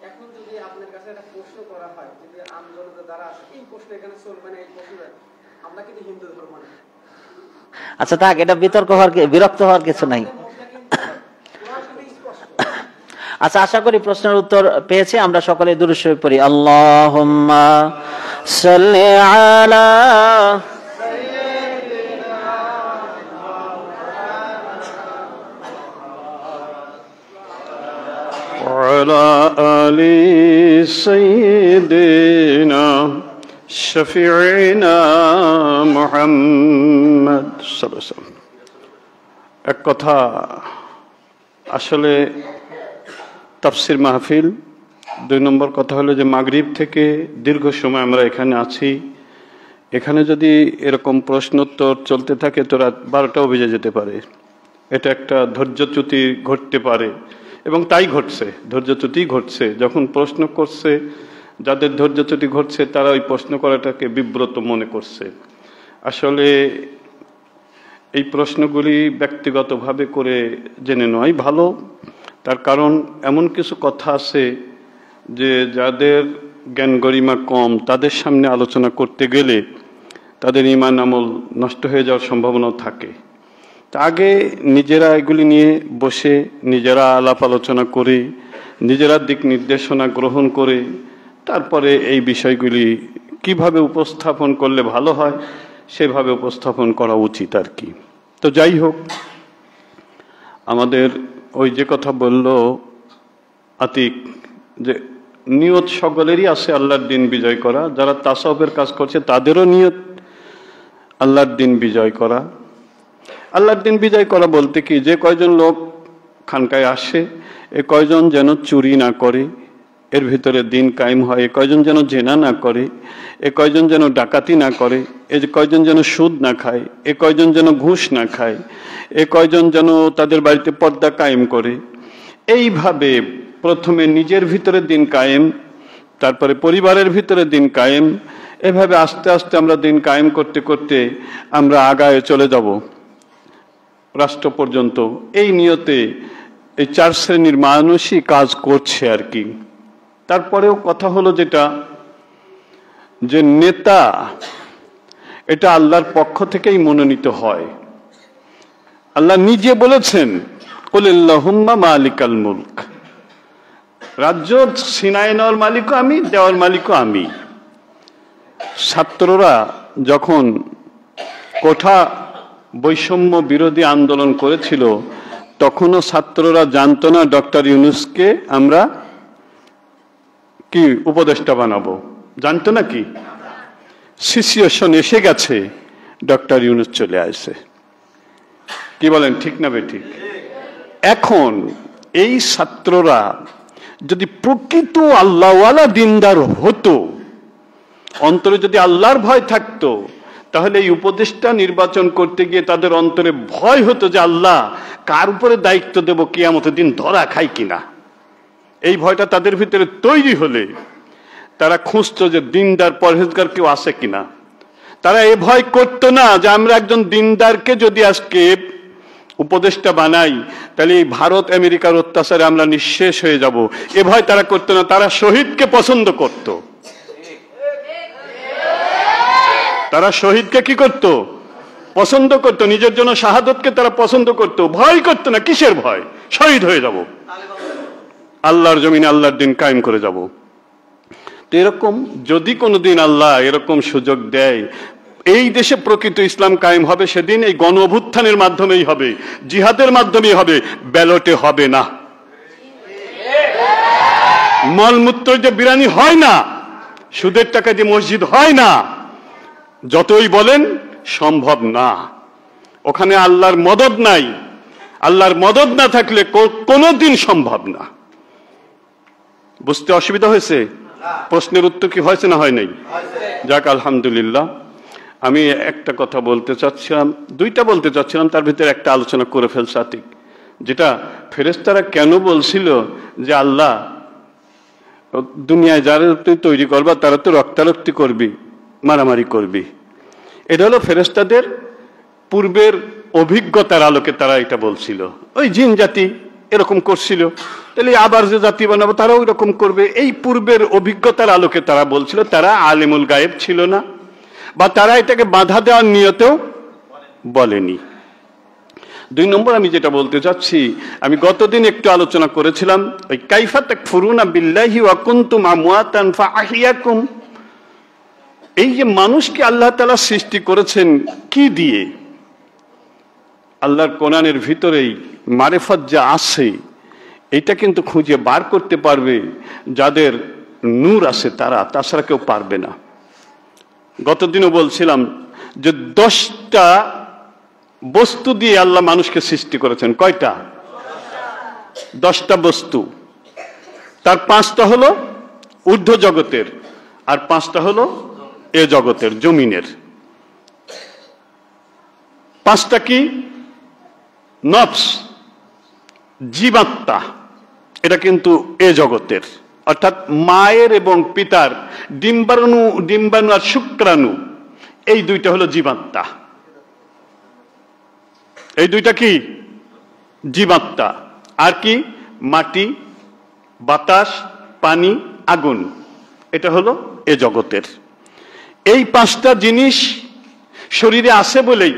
এখন যদি আপনার কাছে একটা প্রশ্ন করা হয়, যদি আমজনতা যারা আছে এই প্রশ্ন এখানে চলবে না, এই প্রশ্ন আমরা কিন্তু হিন্দু ধর্ম না। আচ্ছা থাক, এটা বিতর্ক হওয়ার বিরক্ত হওয়ার কিছু নাই। আচ্ছা, আশা করি প্রশ্নের উত্তর পেয়েছি। আমরা সকলে দুরূদ শরীফ পড়ি। আল্লাহুম্মা সাল্লি আলা وعلى آل سيدنا شفيعنا محمد صلى الله عليه وسلم। এক কথা, আসলে তাফসীর মাহফিল, 2 নম্বর কথা হলো যে মাগরিব থেকে দীর্ঘ সময় আমরা এখানে আছি। এখানে যদি এরকম প্রশ্নোত্তর চলতে থাকে তো রাত 12টাও বেজে যেতে পারে। এটা একটা ধৈর্যচ্যুতি ঘটতে পারে এবং তাই ঘটছে, ধৈর্যচ্যুতি ঘটছে। যখন প্রশ্ন করছে, যাদের ধৈর্যচ্যুতি ঘটছে তারা ওই প্রশ্ন করাটাকে বিব্রত মনে করছে। আসলে এই প্রশ্নগুলি ব্যক্তিগতভাবে করে জেনে নেওয়াই ভালো। তার কারণ এমন কিছু কথা আছে যে যাদের জ্ঞান গরিমা কম তাদের সামনে আলোচনা করতে গেলে তাদের ঈমান আমল নষ্ট হয়ে যাওয়ার সম্ভাবনাও থাকে। তা আগে নিজেরা এগুলি নিয়ে বসে নিজেরা আলাপ আলোচনা করে নিজেরা দিক নির্দেশনা গ্রহণ করে তারপরে এই বিষয়গুলি কিভাবে উপস্থাপন করলে ভালো হয় সেভাবে উপস্থাপন করা উচিত আর কি। তো যাই হোক, আমাদের ওই যে কথা বলল আতিক, যে নিয়ত সকলেরই আছে আল্লাহর দিন বিজয় করা। যারা তাসাউফের কাজ করছে তাদেরও নিয়ত আল্লাহর দিন বিজয় করা। আল্লাহর দিন বিজয় করা বলতে কি, যে কয়জন লোক খানকায় আসে এ কয়জন যেন চুরি না করে, এর ভিতরে দিন কায়েম হয়। এ কয়জন যেন জেনা না করে, এ কয়জন যেন ডাকাতি না করে, এ কয়জন যেন সুদ না খায়, এ কয়জন যেন ঘুষ না খায়, এ কয়জন যেন তাদের বাড়িতে পর্দা কায়েম করে। এইভাবে প্রথমে নিজের ভিতরে দিন কায়েম, তারপরে পরিবারের ভিতরে দিন কায়েম, এভাবে আস্তে আস্তে আমরা দিন কায়েম করতে করতে আমরা আগায় চলে যাব রাষ্ট্র পর্যন্ত। এই নিয়তে এই 4 শ্রেণীর মানুষই কাজ করছে আর কি। তারপরেও কথা হলো যেটা, যে নেতা এটা আল্লাহর পক্ষ থেকেই মনোনীত হয়। আল্লাহ নিজে বলেছেন, কুলিল্লাহুম্মা মালিকাল মুলক, রাজ্য ছিনায় নেওয়ার মালিকও আমি, দেওয়ার মালিকও আমি। ছাত্ররা যখন কোঠা বৈষম্য বিরোধী আন্দোলন করেছিল তখনও ছাত্ররা জানতো না ডক্টর ইউনূসকে আমরা কি উপদেষ্টা বানাবো, জানতো না কি? সিচুয়েশন এসে গেছে, ডক্টর ইউনূস চলে আসে। কি বলেন, ঠিক না বেঠিক? এখন এই ছাত্ররা যদি প্রকৃত আল্লাহওয়ালা দিনদার হতো, অন্তরে যদি আল্লাহর ভয় থাকতো, তাহলে এই উপদেষ্টা নির্বাচন করতে গিয়ে তাদের অন্তরে ভয় হতো যে আল্লাহ কার উপরে দায়িত্ব দেব, কিয়ামতের দিন ধরা খাই কিনা। এই ভয়টা তাদের ভিতরে তৈরি হলে তারা খুঁজতো যে দিনদার পরহেজগার কেউ আছে কিনা। তারা এ ভয় করতো না যে আমরা একজন দিনদারকে যদি আজকে উপদেষ্টা বানাই তাহলে এই ভারত আমেরিকার অত্যাচারে আমরা নিঃশেষ হয়ে যাব, এ ভয় তারা করতো না। তারা শহীদকে পছন্দ করত। তারা শহীদকে কি করত? পছন্দ করত। নিজের জন্য শাহাদতকে তারা পছন্দ করত, ভয় করত না। কিসের ভয়? শহীদ হয়ে যাব, আল্লাহর জমিনে আল্লাহর দিন কায়েম করে যাব। তো এরকম যদি কোনোদিন আল্লাহ এরকম সুযোগ দেয়, এই দেশে প্রকৃত ইসলাম কায়েম হবে সেদিন এই গণ অভ্যুত্থানের মাধ্যমেই হবে, জিহাদের মাধ্যমেই হবে, ব্যালটে হবে না। মলমূত্র যে বিরানি হয় না, সুদের টাকা দিয়ে মসজিদ হয় না, যতই বলেন সম্ভব না। ওখানে আল্লাহর মদদ নাই। আল্লাহর মদদ না থাকলে কোনোদিন সম্ভব না। বুঝতে অসুবিধা হয়েছে? প্রশ্নের উত্তর কি হয়েছে না হয় নাই? যাক, আলহামদুলিল্লাহ। আমি একটা কথা বলতে চাচ্ছিলাম, দুইটা বলতে চাচ্ছিলাম, তার ভিতরে একটা আলোচনা করে ফেলছে আতিক, যেটা ফেরেশতারা কেন বলছিল যে আল্লাহ দুনিয়ায় যারা তুই তৈরি করবা তারা তো রক্তারক্তি করবি, মারামারি করবি। এটা হলো ফেরেশতাদের পূর্বের অভিজ্ঞতার আলোকে তারা এটা বলছিল। ওই জিন জাতি এরকম করছিল, তাহলে আবার যে জাতি বানাবো তারাও এরকম করবে, এই পূর্বের অভিজ্ঞতার আলোকে তারা বলছিল। তারা আলিমুল গায়েব ছিল না, বা তারা এটাকে বাধা দেওয়ার নিয়তেও বলেনি। দুই নম্বর আমি যেটা বলতে চাচ্ছি, আমি গতদিন একটু আলোচনা করেছিলাম ওই কাইফা তাকফুরুনা বিল্লাহি ওয়া কুনতুম আমওয়াতান ফাআহইয়াকুম। এই যে মানুষকে আল্লাহ তাআলা সৃষ্টি করেছেন কি দিয়ে, আল্লাহর কোরআনের ভিতরেই মারিফত যা আছে এটা কিন্তু খুঁজে বার করতে পারবে যাদের নূর আছে তারা, তাছাড়া কেউ পারবে না। গতদিনও বলছিলাম যে 10টা বস্তু দিয়ে আল্লাহ মানুষকে সৃষ্টি করেছেন। কয়টা? 10টা বস্তু। তার 5টা হলো ঊর্ধ্ব জগতের, আর 5টা হলো এ জগতের, জমিনের। 5টা কি? নফস, জীবাত্মা, এটা কিন্তু এ জগতের, অর্থাৎ মায়ের এবং পিতার ডিম্বাণু আর শুক্রাণু, এই দুইটা হলো জীবাত্মা। এই দুইটা কি? জীবাত্মা। আর কি? মাটি, বাতাস, পানি, আগুন, এটা হলো এ জগতের। এই 5টা জিনিস শরীরে আছে বলেই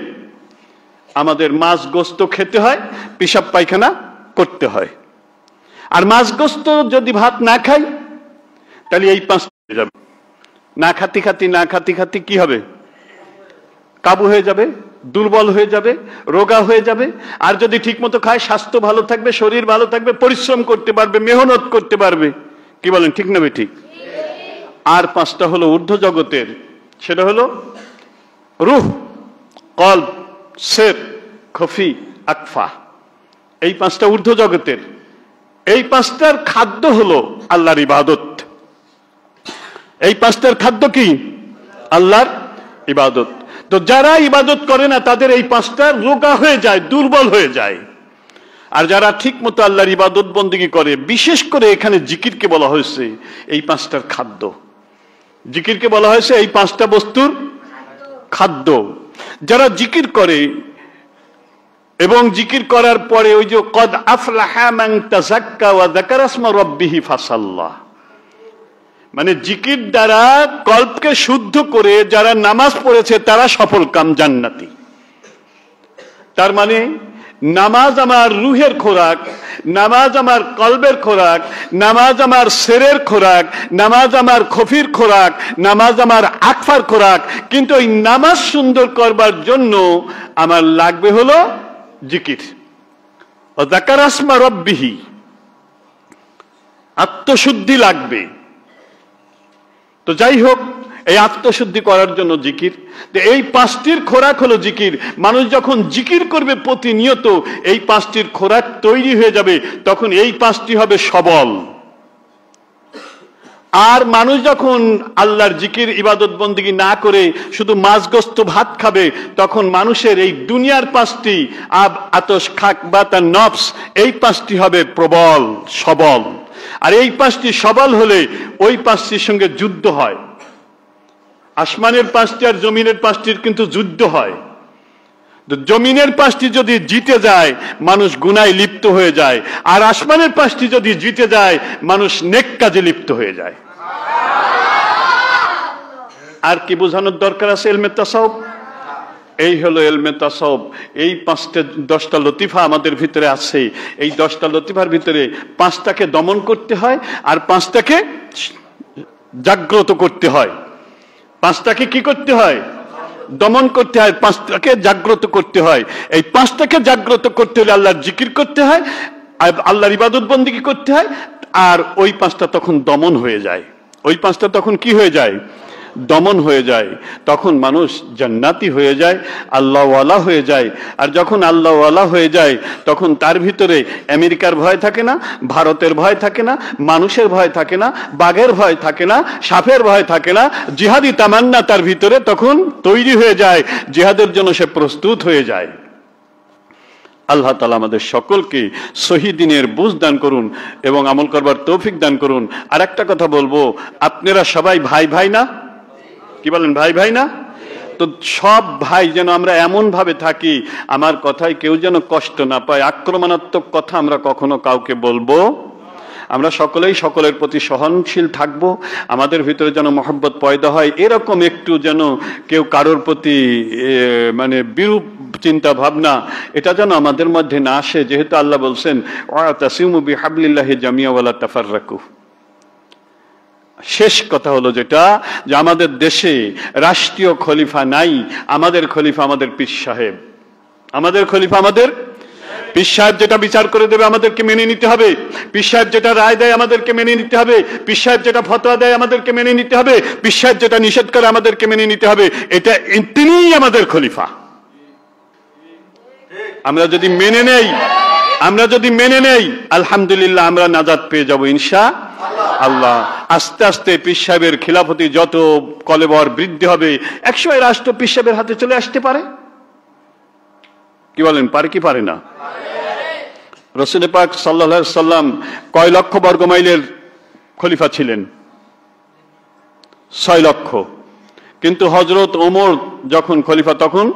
আমাদের মাছ গোস্ত খেতে হয়, পেশাব পায়খানা করতে হয়। আর মাছ গোস্ত যদি ভাত না খাই তাহলে এই 5টা হয়ে যাবে। না খাতি খাতি কি হবে? কাবু হয়ে যাবে, দুর্বল হয়ে যাবে, রোগা হয়ে যাবে। আর যদি ঠিক মতো খায় স্বাস্থ্য ভালো থাকবে, শরীর ভালো থাকবে, পরিশ্রম করতে পারবে, মেহনত করতে পারবে। কি বলেন, ঠিক না ঠিক? আর 5টা হলো ঊর্ধ্ব জগতের, সেটা হলো রূহ, কলব, সের, খফি, আকফা। এই 5টা ঊর্ধ্ব জগতের। এই 5টার খাদ্য হলো আল্লাহর ইবাদত। এই 5টার খাদ্য কি? আল্লাহর ইবাদত। তো যারা ইবাদত করে না তাদের এই 5টা রোগা হয়ে যায়, দুর্বল হয়ে যায়। আর যারা ঠিক মতো আল্লাহর ইবাদত বন্দেগী করে, বিশেষ করে এখানে জিকিরকে বলা হয়েছে এই 5টার খাদ্য। জিকিরকে বলা হয়েছে এই 5টা বস্তুর খাদ্য। যারা জিকির করে এবং জিকির করার পরে ওই যে কদ আফলাহা মান তাযাক্কা ওয়া যাকারা ইসমা রাব্বিহি ফাসাল্লাহ, মানে জিকির দ্বারা কল্পকে শুদ্ধ করে যারা নামাজ পড়েছে তারা সফল কাম জান্নাতি। তার মানে নামাজ আমার রুহের খোরাক, নামাজ আমার কলবের খোরাক, নামাজ আমার সেরের খোরাক, নামাজ আমার খফির খোরাক, নামাজ আমার আকফার খোরাক। কিন্তু ওই নামাজ সুন্দর করবার জন্য আমার লাগবে হলো জিকির। ওয়া যাকারা ইসমা রাব্বিহি, আত্মশুদ্ধি লাগবে। তো যাই হোক, এই আত্মশুদ্ধি করার জন্য জিকির। এই 5টির খোরাক হলো জিকির। মানুষ যখন জিকির করবে প্রতিনিয়ত, এই 5টির খোরাক তৈরি হয়ে যাবে, তখন এই 5টি হবে সবল। আর মানুষ যখন আল্লাহর জিকির ইবাদত বন্দেগী না করে শুধু মাছ গোস্ত ভাত খাবে, তখন মানুষের এই দুনিয়ার 5টি আতশ, খাক, বাতান, নফস, এই 5টি হবে প্রবল, সবল। আর এই 5টি সবল হলে ওই 5টির সঙ্গে যুদ্ধ হয়। আসমানের 5টি আর জমিনের 5টির কিন্তু যুদ্ধ হয়। জমিনের 5টি যদি জিতে যায় মানুষ গুনায় লিপ্ত হয়ে যায়, আর আসমানের 5টি যদি জিতে যায় মানুষ নেক কাজে লিপ্ত হয়ে যায়। আর কি বোঝানোর দরকার আছে ইলমে তাসাউফ? এই হলো ইলমে তাসাউফ। এই 10টা লতিফা আমাদের ভিতরে আছে। এই 10টা লতিফার ভিতরে 5টাকে দমন করতে হয়, আর 5টাকে জাগ্রত করতে হয়। 5টাকে কি করতে হয়? দমন করতে হয়। 5টাকে জাগ্রত করতে হয়। এই 5টাকে জাগ্রত করতে হলে আল্লাহর জিকির করতে হয়, আল্লাহর ইবাদত বন্দেগী করতে হয়। আর ওই 5টা তখন দমন হয়ে যায়। ওই 5টা তখন কি হয়ে যায়? দমন হয়ে যায়, তখন মানুষ জান্নাতি হয়ে যায়, আল্লাহওয়ালা হয়ে যায়। আর যখন আল্লাহওয়ালা হয়ে যায় তখন তার ভিতরে আমেরিকার ভয় থাকে না, ভারতের ভয় থাকে না, মানুষের ভয় থাকে না, বাঘের ভয় থাকে না, সাপের ভয় থাকে না। জিহাদি তামান্না তার ভিতরে তখন তৈরি হয়ে যায়, জিহাদের জন্য সে প্রস্তুত হয়ে যায়। আল্লাহ তাআলা আমাদের সকলকে সহি দ্বীনের বুঝ দান করুন এবং আমল করবার তৌফিক দান করুন। আর একটা কথা বলবো, আপনারা সবাই ভাই ভাই না? কি বলেন, ভাই ভাই না? তো সব ভাই যেন আমরা এমন ভাবে থাকি, আমার কথায় কেউ যেন কষ্ট না পায়, আক্রমণাত্মক কথা আমরা কখনো কাউকে বলবো। আমরা সকলেই সকলের প্রতি সহনশীল থাকবো, আমাদের ভিতরে যেন মহব্বত পয়দা হয়, এরকম একটু যেন কেউ কারোর প্রতি মানে বিরূপ চিন্তা ভাবনা এটা যেন আমাদের মধ্যে না আসে। যেহেতু আল্লাহ বলছেন ওয়াতাসিমু বিহাবলিল্লাহি জামিয়া ওয়ালা তাফাররাকু। শেষ কথা হলো যেটা, যে আমাদের দেশে রাষ্ট্রীয় খলিফা নাই, আমাদের খলিফা আমাদের পীর সাহেব। আমাদের খলিফা আমাদের পীর সাহেব। যেটা বিচার করে দেবে আমাদেরকে মেনে নিতে হবে, পীর সাহেব যেটা রায় দেয় আমাদেরকে মেনে নিতে হবে, পীর সাহেব যেটা ফতোয়া দেয় আমাদেরকে মেনে নিতে হবে, পীর সাহেব যেটা নিষেধ করে আমাদেরকে মেনে নিতে হবে। এটা তিনিই আমাদের খলিফা। আমরা যদি মেনে নেই আলহামদুলিল্লাহ আমরা নাজাত পেয়ে যাব ইনশাআল্লাহ। আস্তে আস্তে পীর সাহেবের খিলাফতি যত কলেবর বৃদ্ধি হবে, একসময় রাষ্ট্র পীর সাহেবের হাতে চলে আসতে পারে। কি বলেন, পারে কি পারে না? রাসূল পাক সাল্লাল্লাহু আলাইহি সাল্লাম কয় লক্ষ বর্গমাইলের খলিফা ছিলেন? 6 লক্ষ। কিন্তু হযরত ওমর যখন খলিফা তখন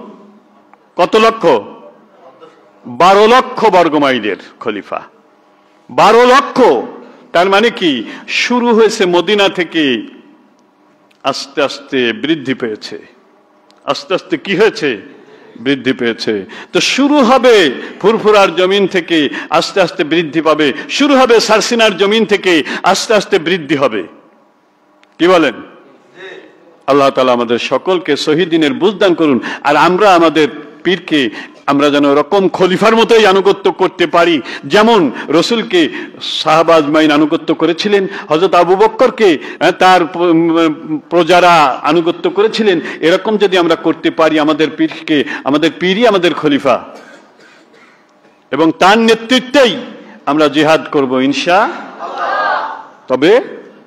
কত লক্ষ? 12 লক্ষ বর্গমাইলের খলিফা। 12 লক্ষ। তার মানে কি, শুরু হয়েছে মদিনা থেকে, আস্তে আস্তে বৃদ্ধি পেয়েছে। আস্তে আস্তে কি হয়েছে? বৃদ্ধি পেয়েছে। তো শুরু হবে ফুরফুরার জমিন থেকে, আস্তে আস্তে বৃদ্ধি পাবে। শুরু হবে সারসিনার জমিন থেকে, আস্তে আস্তে বৃদ্ধি হবে। কি বলেন? আল্লাহ তাআলা আমাদের সকলকে সহিহ দ্বীনের বুঝ দান করুন। আর আমরা আমাদের পীরকে আমরা যেন এরকম খলিফার মতোই আনুগত্য করতে পারি, যেমন রসুলকে সাহাবা আজমাইন আনুগত্য করেছিলেন, হযরত আবু বকরকে তার প্রজারা আনুগত্য করেছিলেন। এরকম যদি আমরা করতে পারি, আমাদের পীরকে, আমাদের পীরই আমাদের খলিফা, এবং তার নেতৃত্বেই আমরা জিহাদ করব ইনশাআল্লাহ। তবে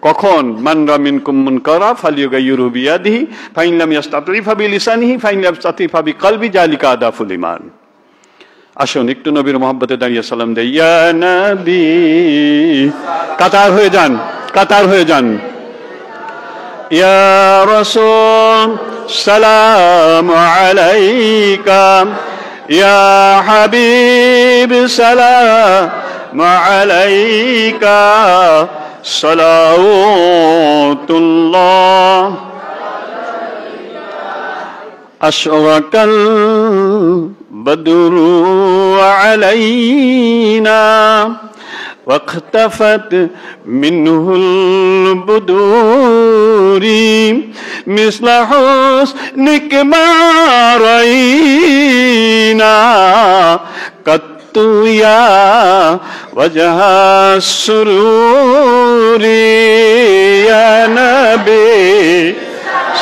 কখন? মান রা মিনকুম মুনকারা ফালিয়ুগাইয়িরহু বিয়াদিহি ফাইন লাম ইস্তাতি ফাবিলিসানিহি ফাইন লাম ইস্তাতি ফাবিকলবি যালিকা আদাফুল ঈমান। আসুন একটু নবীর মহব্বতে দাঁড়িয়ে সালাম দেই। ইয়া নবী, কাতার হয়ে যান, কাতার হয়ে যান। ইয়া রাসূল সালামু আলাইকা, ইয়া হাবিব সালামু আলাইকা, সালাওয়াতুল্লাহ আশরাকাল বদরু আলাইনা واختفت منه البدور مثل حسنك ما رأينا قط يا وجه السرور يا نبي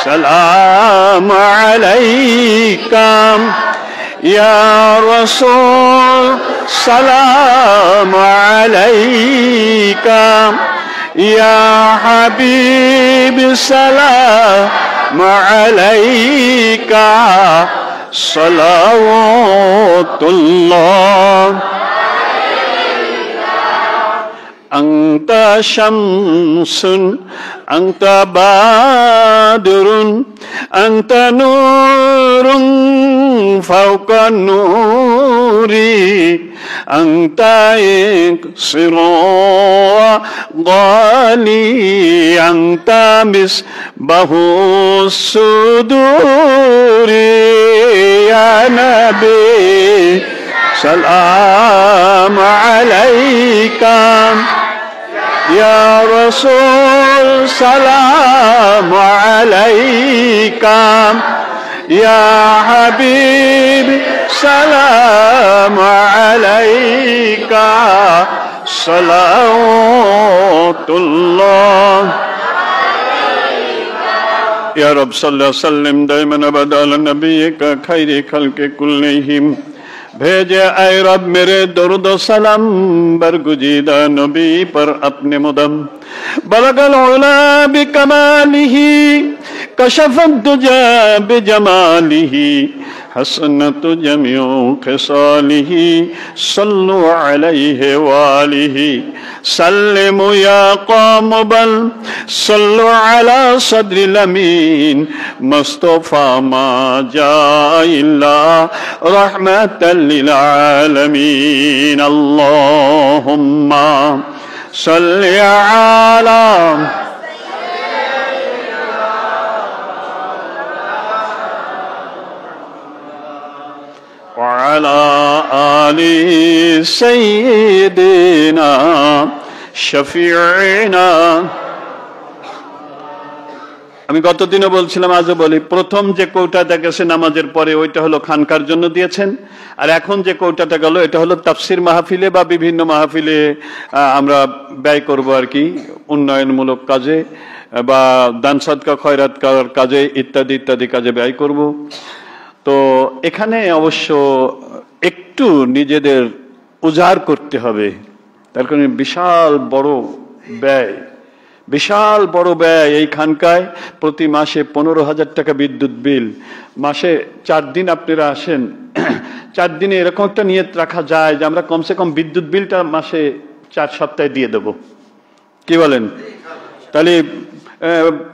سلام عليك يا رسول سلام عليك يا حبيب سلام عليك صلوات الله أنت شمس أنت بدر أنت نور فوق النور أنت إكسر غالي أنت مصباح الصدور يا نبي سلام عليك يا رسول سلام عليك يا حبيب سلام عليك صلوات الله या रब सल्लल्लाहु अलैहि वसल्लम दाइमन अबदा अला नबीका खैर खल्क़ि कुल्लिहिम भेजे ऐ रब मेरे दरुद सलाम बरगुजीदा नबी पर अपने मुदम बलगल उला बिकमालिही कशफत दुजा बिजमालिही हसनत जमीउ खिसालिही सल्लु अलैहि वालिही सल्लिमु या कौम बल सल्लु अला सद्रिल अमीन मुस्तफा मा जाअ इल्ला रहमतल लिल आलमीन अल्लाहुम्मा सल्लि अला وعلى آل سيدنا شفيعنا আমি গতদিনও বলছিলাম আজও বলি প্রথম যে কৌটাটা গেছে নামাজের পরে ওইটা হলো খানকার জন্য দিয়েছেন আর এখন যে কৌটাটা গেল এটা হলো তাফসির মাহফিলে বা বিভিন্ন মাহফিলে আমরা ব্যয় করব আর কি উন্নয়নমূলক কাজে বা দান সদকা খয়রাত করার কাজে ইত্যাদি ইত্যাদি কাজে ব্যয় করব তো এখানে অবশ্য একটু নিজেদের উজাড় করতে হবে তার কারণে বিশাল বড় ব্যয় এই খানকায় প্রতি মাসে 15,000 টাকা বিদ্যুৎ বিল মাসে 4 দিন আপনারা আসেন 4 দিনে এরকম একটা নিয়ত রাখা যায় যে আমরা কমসে কম বিদ্যুৎ বিলটা মাসে 4 সপ্তাহে দিয়ে দেব কি বলেন তাহলে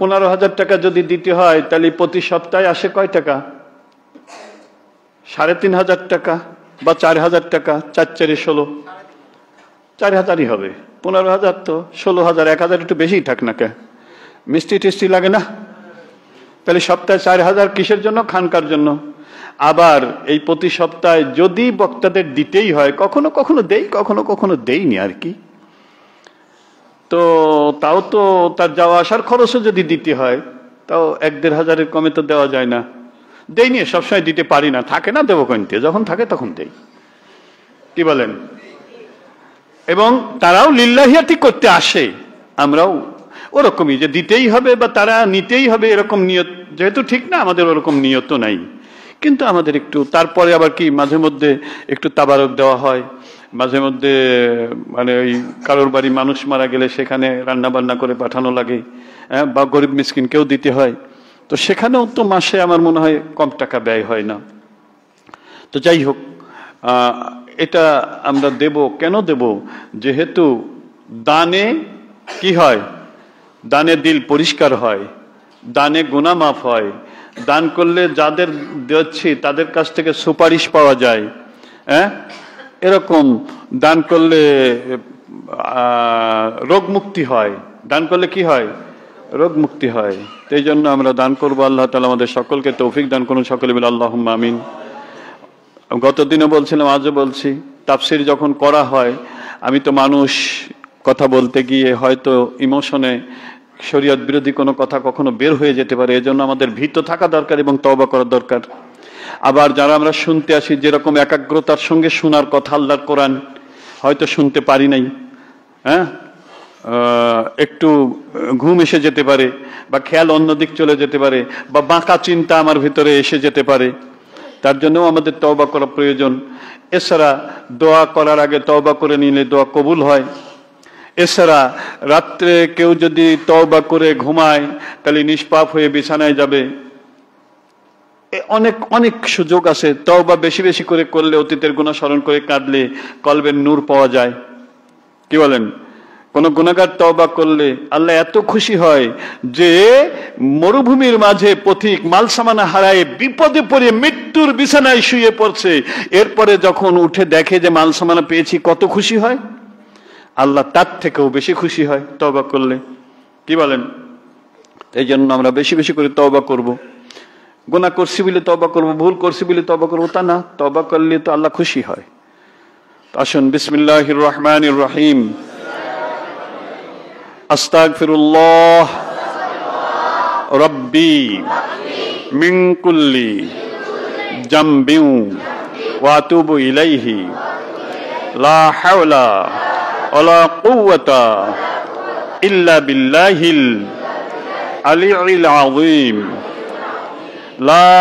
15,000 টাকা যদি দিতে হয় তাহলে প্রতি সপ্তাহে আসে কয় টাকা 3,500 টাকা বা 4,000 টাকা 4×4=16 4,000ই হবে 15,000 তো 16,000 1,000 একটু বেশি থাক না কে মিষ্টি টেস্টি লাগে না তাহলে সপ্তাহে 4,000 কিসের জন্য খানকার জন্য আবার এই প্রতি সপ্তাহে যদি বক্তাদের দিতেই হয় কখনো কখনো দেই কখনো কখনো দেইনি আর কি তো তাও তো তার যাওয়া আসার খরচও যদি দিতে হয় তাও 1-1.5 হাজারের কমে তো দেওয়া যায় না দেই নিয়ে সবসময় দিতে পারি না থাকে না দেবো কোনতে যখন থাকে তখন দেই কি বলেন এবং তারাও লিল্লাহিয়াতি করতে আসে আমরাও ওরকমই যে দিতেই হবে বা তারা নিতেই হবে এরকম নিয়ত যেহেতু ঠিক না আমাদের ওরকম নিয়ত নাই কিন্তু আমাদের একটু তারপরে আবার কি মাঝে মধ্যে একটু তাবারক দেওয়া হয় মাঝে মধ্যে মানে ওই কারোর বাড়ি মানুষ মারা গেলে সেখানে রান্না বান্না করে পাঠানো লাগে বা গরিব মিসকিন কেউ দিতে হয় তো সেখানেও তো মাসে আমার মনে হয় কম টাকা ব্যয় হয় না তো যাই হোক এটা আমরা দেব কেন দেব যেহেতু দানে কি হয় দানে দিল পরিষ্কার হয় দানে গুনাহ মাফ হয় দান করলে যাদের দিচ্ছি তাদের কাছ থেকে সুপারিশ পাওয়া যায় এরকম দান করলে রোগ মুক্তি হয় দান করলে কি হয় রোগ মুক্তি হয় এই জন্য আমরা দান করবো আল্লাহ তাআলা আমাদের সকলকে তৌফিক দান করুন সকলে মিলে আল্লাহুম্মা আমিন গতদিনও বলছিলাম আজও বলছি তাফসির যখন করা হয় আমি তো মানুষ কথা বলতে গিয়ে হয়তো ইমোশনে শরীয়ত বিরোধী কোনো কথা কখনো বের হয়ে যেতে পারে এজন্য আমাদের ভীত থাকা দরকার এবং তওবা করা দরকার আবার যারা আমরা শুনতে আসি যেরকম একাগ্রতার সঙ্গে শোনার কথা আল্লাহর কোরআন হয়তো শুনতে পারি নাই একটু ঘুম এসে যেতে পারে বা খেয়াল অন্যদিক চলে যেতে পারে বা বাঁকা চিন্তা আমার ভিতরে এসে যেতে পারে তার জন্যও আমাদের তওবা করা প্রয়োজন এছাড়া দোয়া করার আগে তওবা করে নিলে দোয়া কবুল হয় এছাড়া রাত্রে কেউ যদি তওবা করে ঘুমায় তাহলে নিষ্পাপ হয়ে বিছানায় যাবে অনেক অনেক সুযোগ আছে তওবা বেশি বেশি করে করলে অতীতের গুনাহ স্মরণ করে কাঁদলে কলবের নূর পাওয়া যায় কি বলেন কোন গুনাহগার তওবা করলে আল্লাহ এত খুশি হয় যে মরুভূমির মাঝে পথিক মালসামানা হারায় বিপদে পড়ে মৃত্যুর বিছানায় শুয়ে পড়ছে এরপরে যখন উঠে দেখে যে মালসামানা পেয়েছি কত খুশি হয় আল্লাহ তার থেকেও বেশি খুশি হয় তওবা করলে কি বলেন এই জন্য আমরা বেশি বেশি করে তওবা করব গুনাহ করছি বলে তওবা করব ভুল করছি বলে তওবা করব তা না তওবা করলে তো আল্লাহ খুশি হয় আসুন বিসমিল্লাহির রহমানির রহিম আস্তাগফিরুল্লাহ রব্বি মিন কুল্লি জামবিন ওয়া আতুবু ইলাইহি লা হাওলা ওয়ালা কুওয়াতা ইল্লা বিল্লাহিল আলিয়্যিল আযীম লা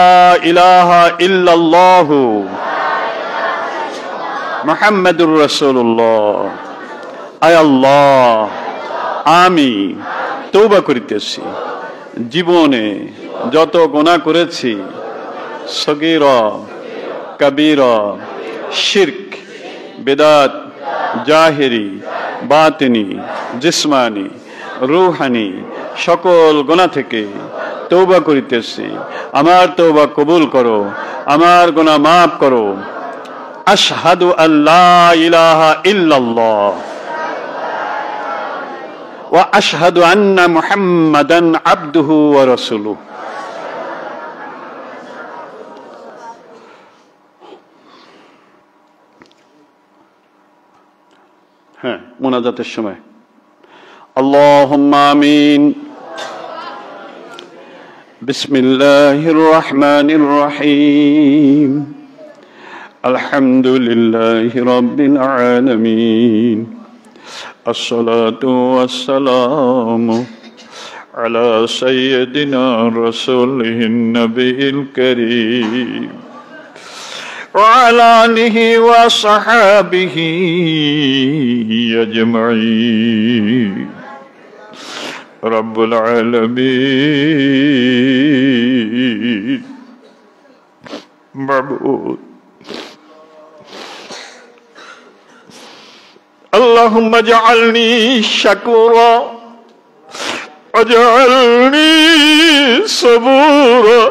ইলাহা ইল্লাল্লাহু মুহাম্মাদুর রাসূলুল্লাহ। আয় আল্লাহ, আমি তওবা করিতেছি, জীবনে যত গুনাহ করেছি, সগীরা কবীরা, শিরক, বিদআত, জাহিরি, বাতিনি, জিসমানি, রূহানি সকল গুনাহ থেকে তওবা করিতেছি। আমার তওবা কবুল করো, আমার গুনাহ মাফ করো। আশহাদু আল্লা ইলাহা ইল্লাল্লাহ ওয়া আশহাদু আন্না মুহাম্মাদান আবদুহু ওয়া রাসূলুহু। হ্যাঁ, মুনাজাতের সময় আল্লাহুম্মা আমিন। বিসমিল্লাহির রহমানির রহিম। আলহামদুলিল্লাহি রাব্বিল আলামিন। আসসালাতু ওয়াসসালামু আলা সাইয়্যিদিনা রাসূলিন নবিয়িল কারীম ওয়া আলা আলিহি ওয়া সাহবিহি আজমাইন। রব্বুল আলামিন, মাবুদ, اللهم اجعلني شكورا واجعلني صبورا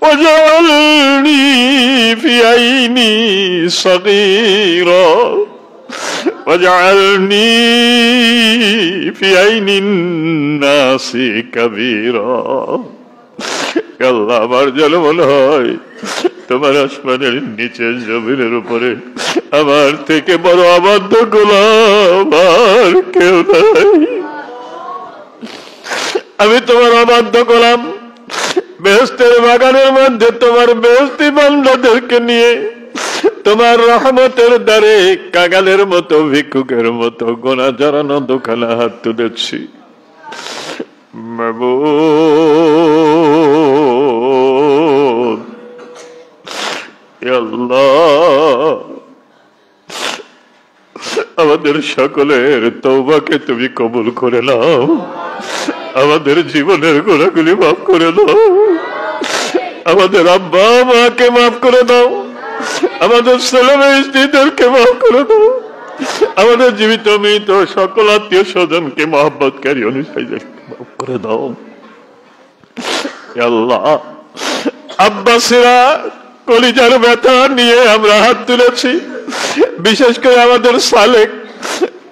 واجعلني في عيني صغيرا واجعلني في عين الناس كبيرا। আল্লাহ, আমার যেন মনে হয় তোমার আসমানের নিচে জমিনের উপরে আমার থেকে বড় অবাধ্য গোলাম আর কেউ নাই। আমি তোমার অবাধ্য গোলাম। বেহেশতের বাগানের মধ্যে তোমার বেহেশতি বান্দাদেরকে নিয়ে তোমার রহমতের দ্বারে কাঙালের মতো, ভিক্ষুকের মতো গোনা জড়ানো দোকানে হাত তুলেছি। মাবুদ, আল্লাহ, আমাদের সকলের তওবাকে তুমি কবুল করে নাও। আমাদের জীবনের গুনাহগুলি মাফ করে দাও। আমাদের আব্বা মাকে মাফ করে দাও। আমাদের ছেলে মেয়ে স্ত্রীদেরকে মাফ করে দাও। আমাদের জীবিত মৃত সকল আত্মীয় স্বজনকে মহব্বতকারী অনুসারীদেরকে মাফ করে দাও। আল্লাহ, আব্বাসীরা কলিজার ব্যথা নিয়ে আমরা হাত তুলেছি। বিশেষ করে আমাদের সালেক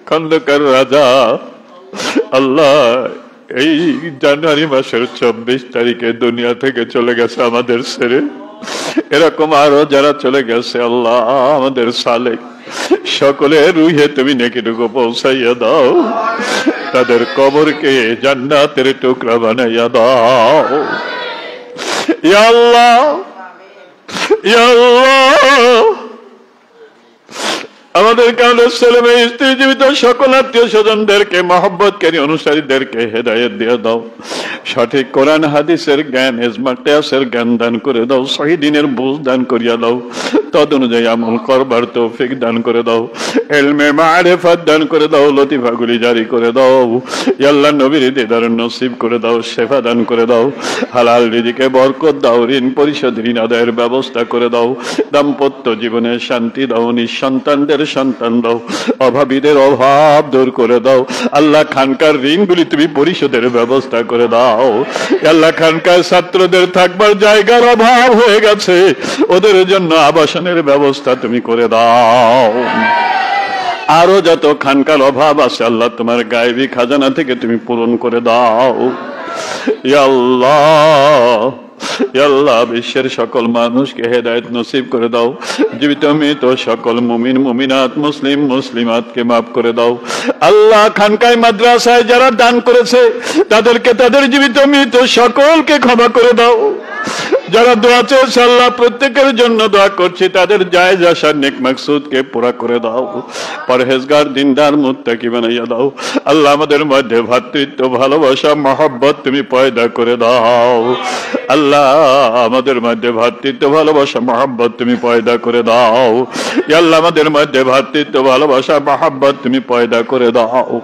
খন্দকার রাজা, আল্লাহ, এই জানুয়ারি মাসের 24 তারিখে দুনিয়া থেকে চলে গেছে আমাদের ছেড়ে। এরকম আরো যারা চলে গেছে, আল্লাহ, আমাদের সালেক সকলের রুহে তুমি নেকিটুকু পৌঁছাইয়া দাও। তাদের কবরকে জান্নাতের টুকরা বানাইয়া দাও। ইয়া আল্লাহ, ইয়া আল্লাহ, আমাদের কারণে ছেলে মেয়ে স্ত্রী জীবিত সকল আত্মীয় স্বজনদেরকে মহব্বতকারী অনুসারীদেরকে হেদায়েত দিয়ে দাও। সঠিক কোরআন হাদিসের জ্ঞান, ইজমা কিয়াসের জ্ঞান দান করে দাও। সহিহ দ্বীনের বুঝ দান করিয়া দাও। তদ অনুযায়ী আমল করবার তৌফিক দান করে দাও। ইলমে মারিফাত দান করে দাও। লতিফাগুলি জারি করে দাও। ইয়া আল্লাহ, নবীর দিদার নসিব করে দাও। শেফা দান করে দাও। হালাল রিজিকে বরকত দাও। ঋণ পরিশোধ, ঋণ আদায়ের ব্যবস্থা করে দাও। দাম্পত্য জীবনে শান্তি দাও। নিঃসন্তানদের সন্তান দাও। অভাবীদের অভাব দূর করে দাও। আল্লাহ, খানকার ঋণগুলি তুমি পরিশোধের ব্যবস্থা করে দাও। আল্লাহ, খানকার ছাত্রদের থাকবার জায়গার অভাব হয়ে গেছে, ওদের জন্য আবাসনের ব্যবস্থা তুমি করে দাও। আরো যত খানকার অভাব আছে, আল্লাহ, তোমার গায়েবী খাজানা থেকে তুমি পূরণ করে দাও। ইয়া আল্লাহ, ইয়া আল্লাহ, বিশ্বের সকল মানুষকে হেদায়েত নসিব করে দাও। জীবিত মৃত সকল মুমিন মুমিনাত, মুসলিম মুসলিমাতকে মাফ করে দাও। আল্লাহ, খানকায় মাদ্রাসায় যারা দান করেছে তাদেরকে, তাদের জীবিত মৃত সকলকে ক্ষমা করে দাও। যারা দোয়া চেয়েছে আল্লাহ প্রত্যেকের জন্য দোয়া করছি, তাদের জায়েজ আশা নেক মাকসুদকে পুরা করে দাও, পরহেজগার দিনদার মুত্তাকি বানাইয়া দাও। আল্লাহ আমাদের মধ্যে ভ্রাতৃত্ব, ভালোবাসা, মহব্বত তুমি পয়দা করে দাও। আল্লাহ আমাদের মধ্যে ভ্রাতৃত্ব, ভালোবাসা, মহব্বত তুমি পয়দা করে দাও। আল্লাহ আমাদের মধ্যে ভ্রাতৃত্ব, ভালোবাসা, মহব্বত তুমি পয়দা করে দাও।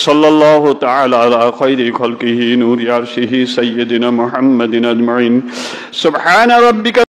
সাল্লাল্লাহু তাআলা আলা খায়রি খালকিহি নূরি আরশিহি সাইয়্যিদিনা মুহাম্মাদিন আজমাইন। সুবহানা রাব্বিকা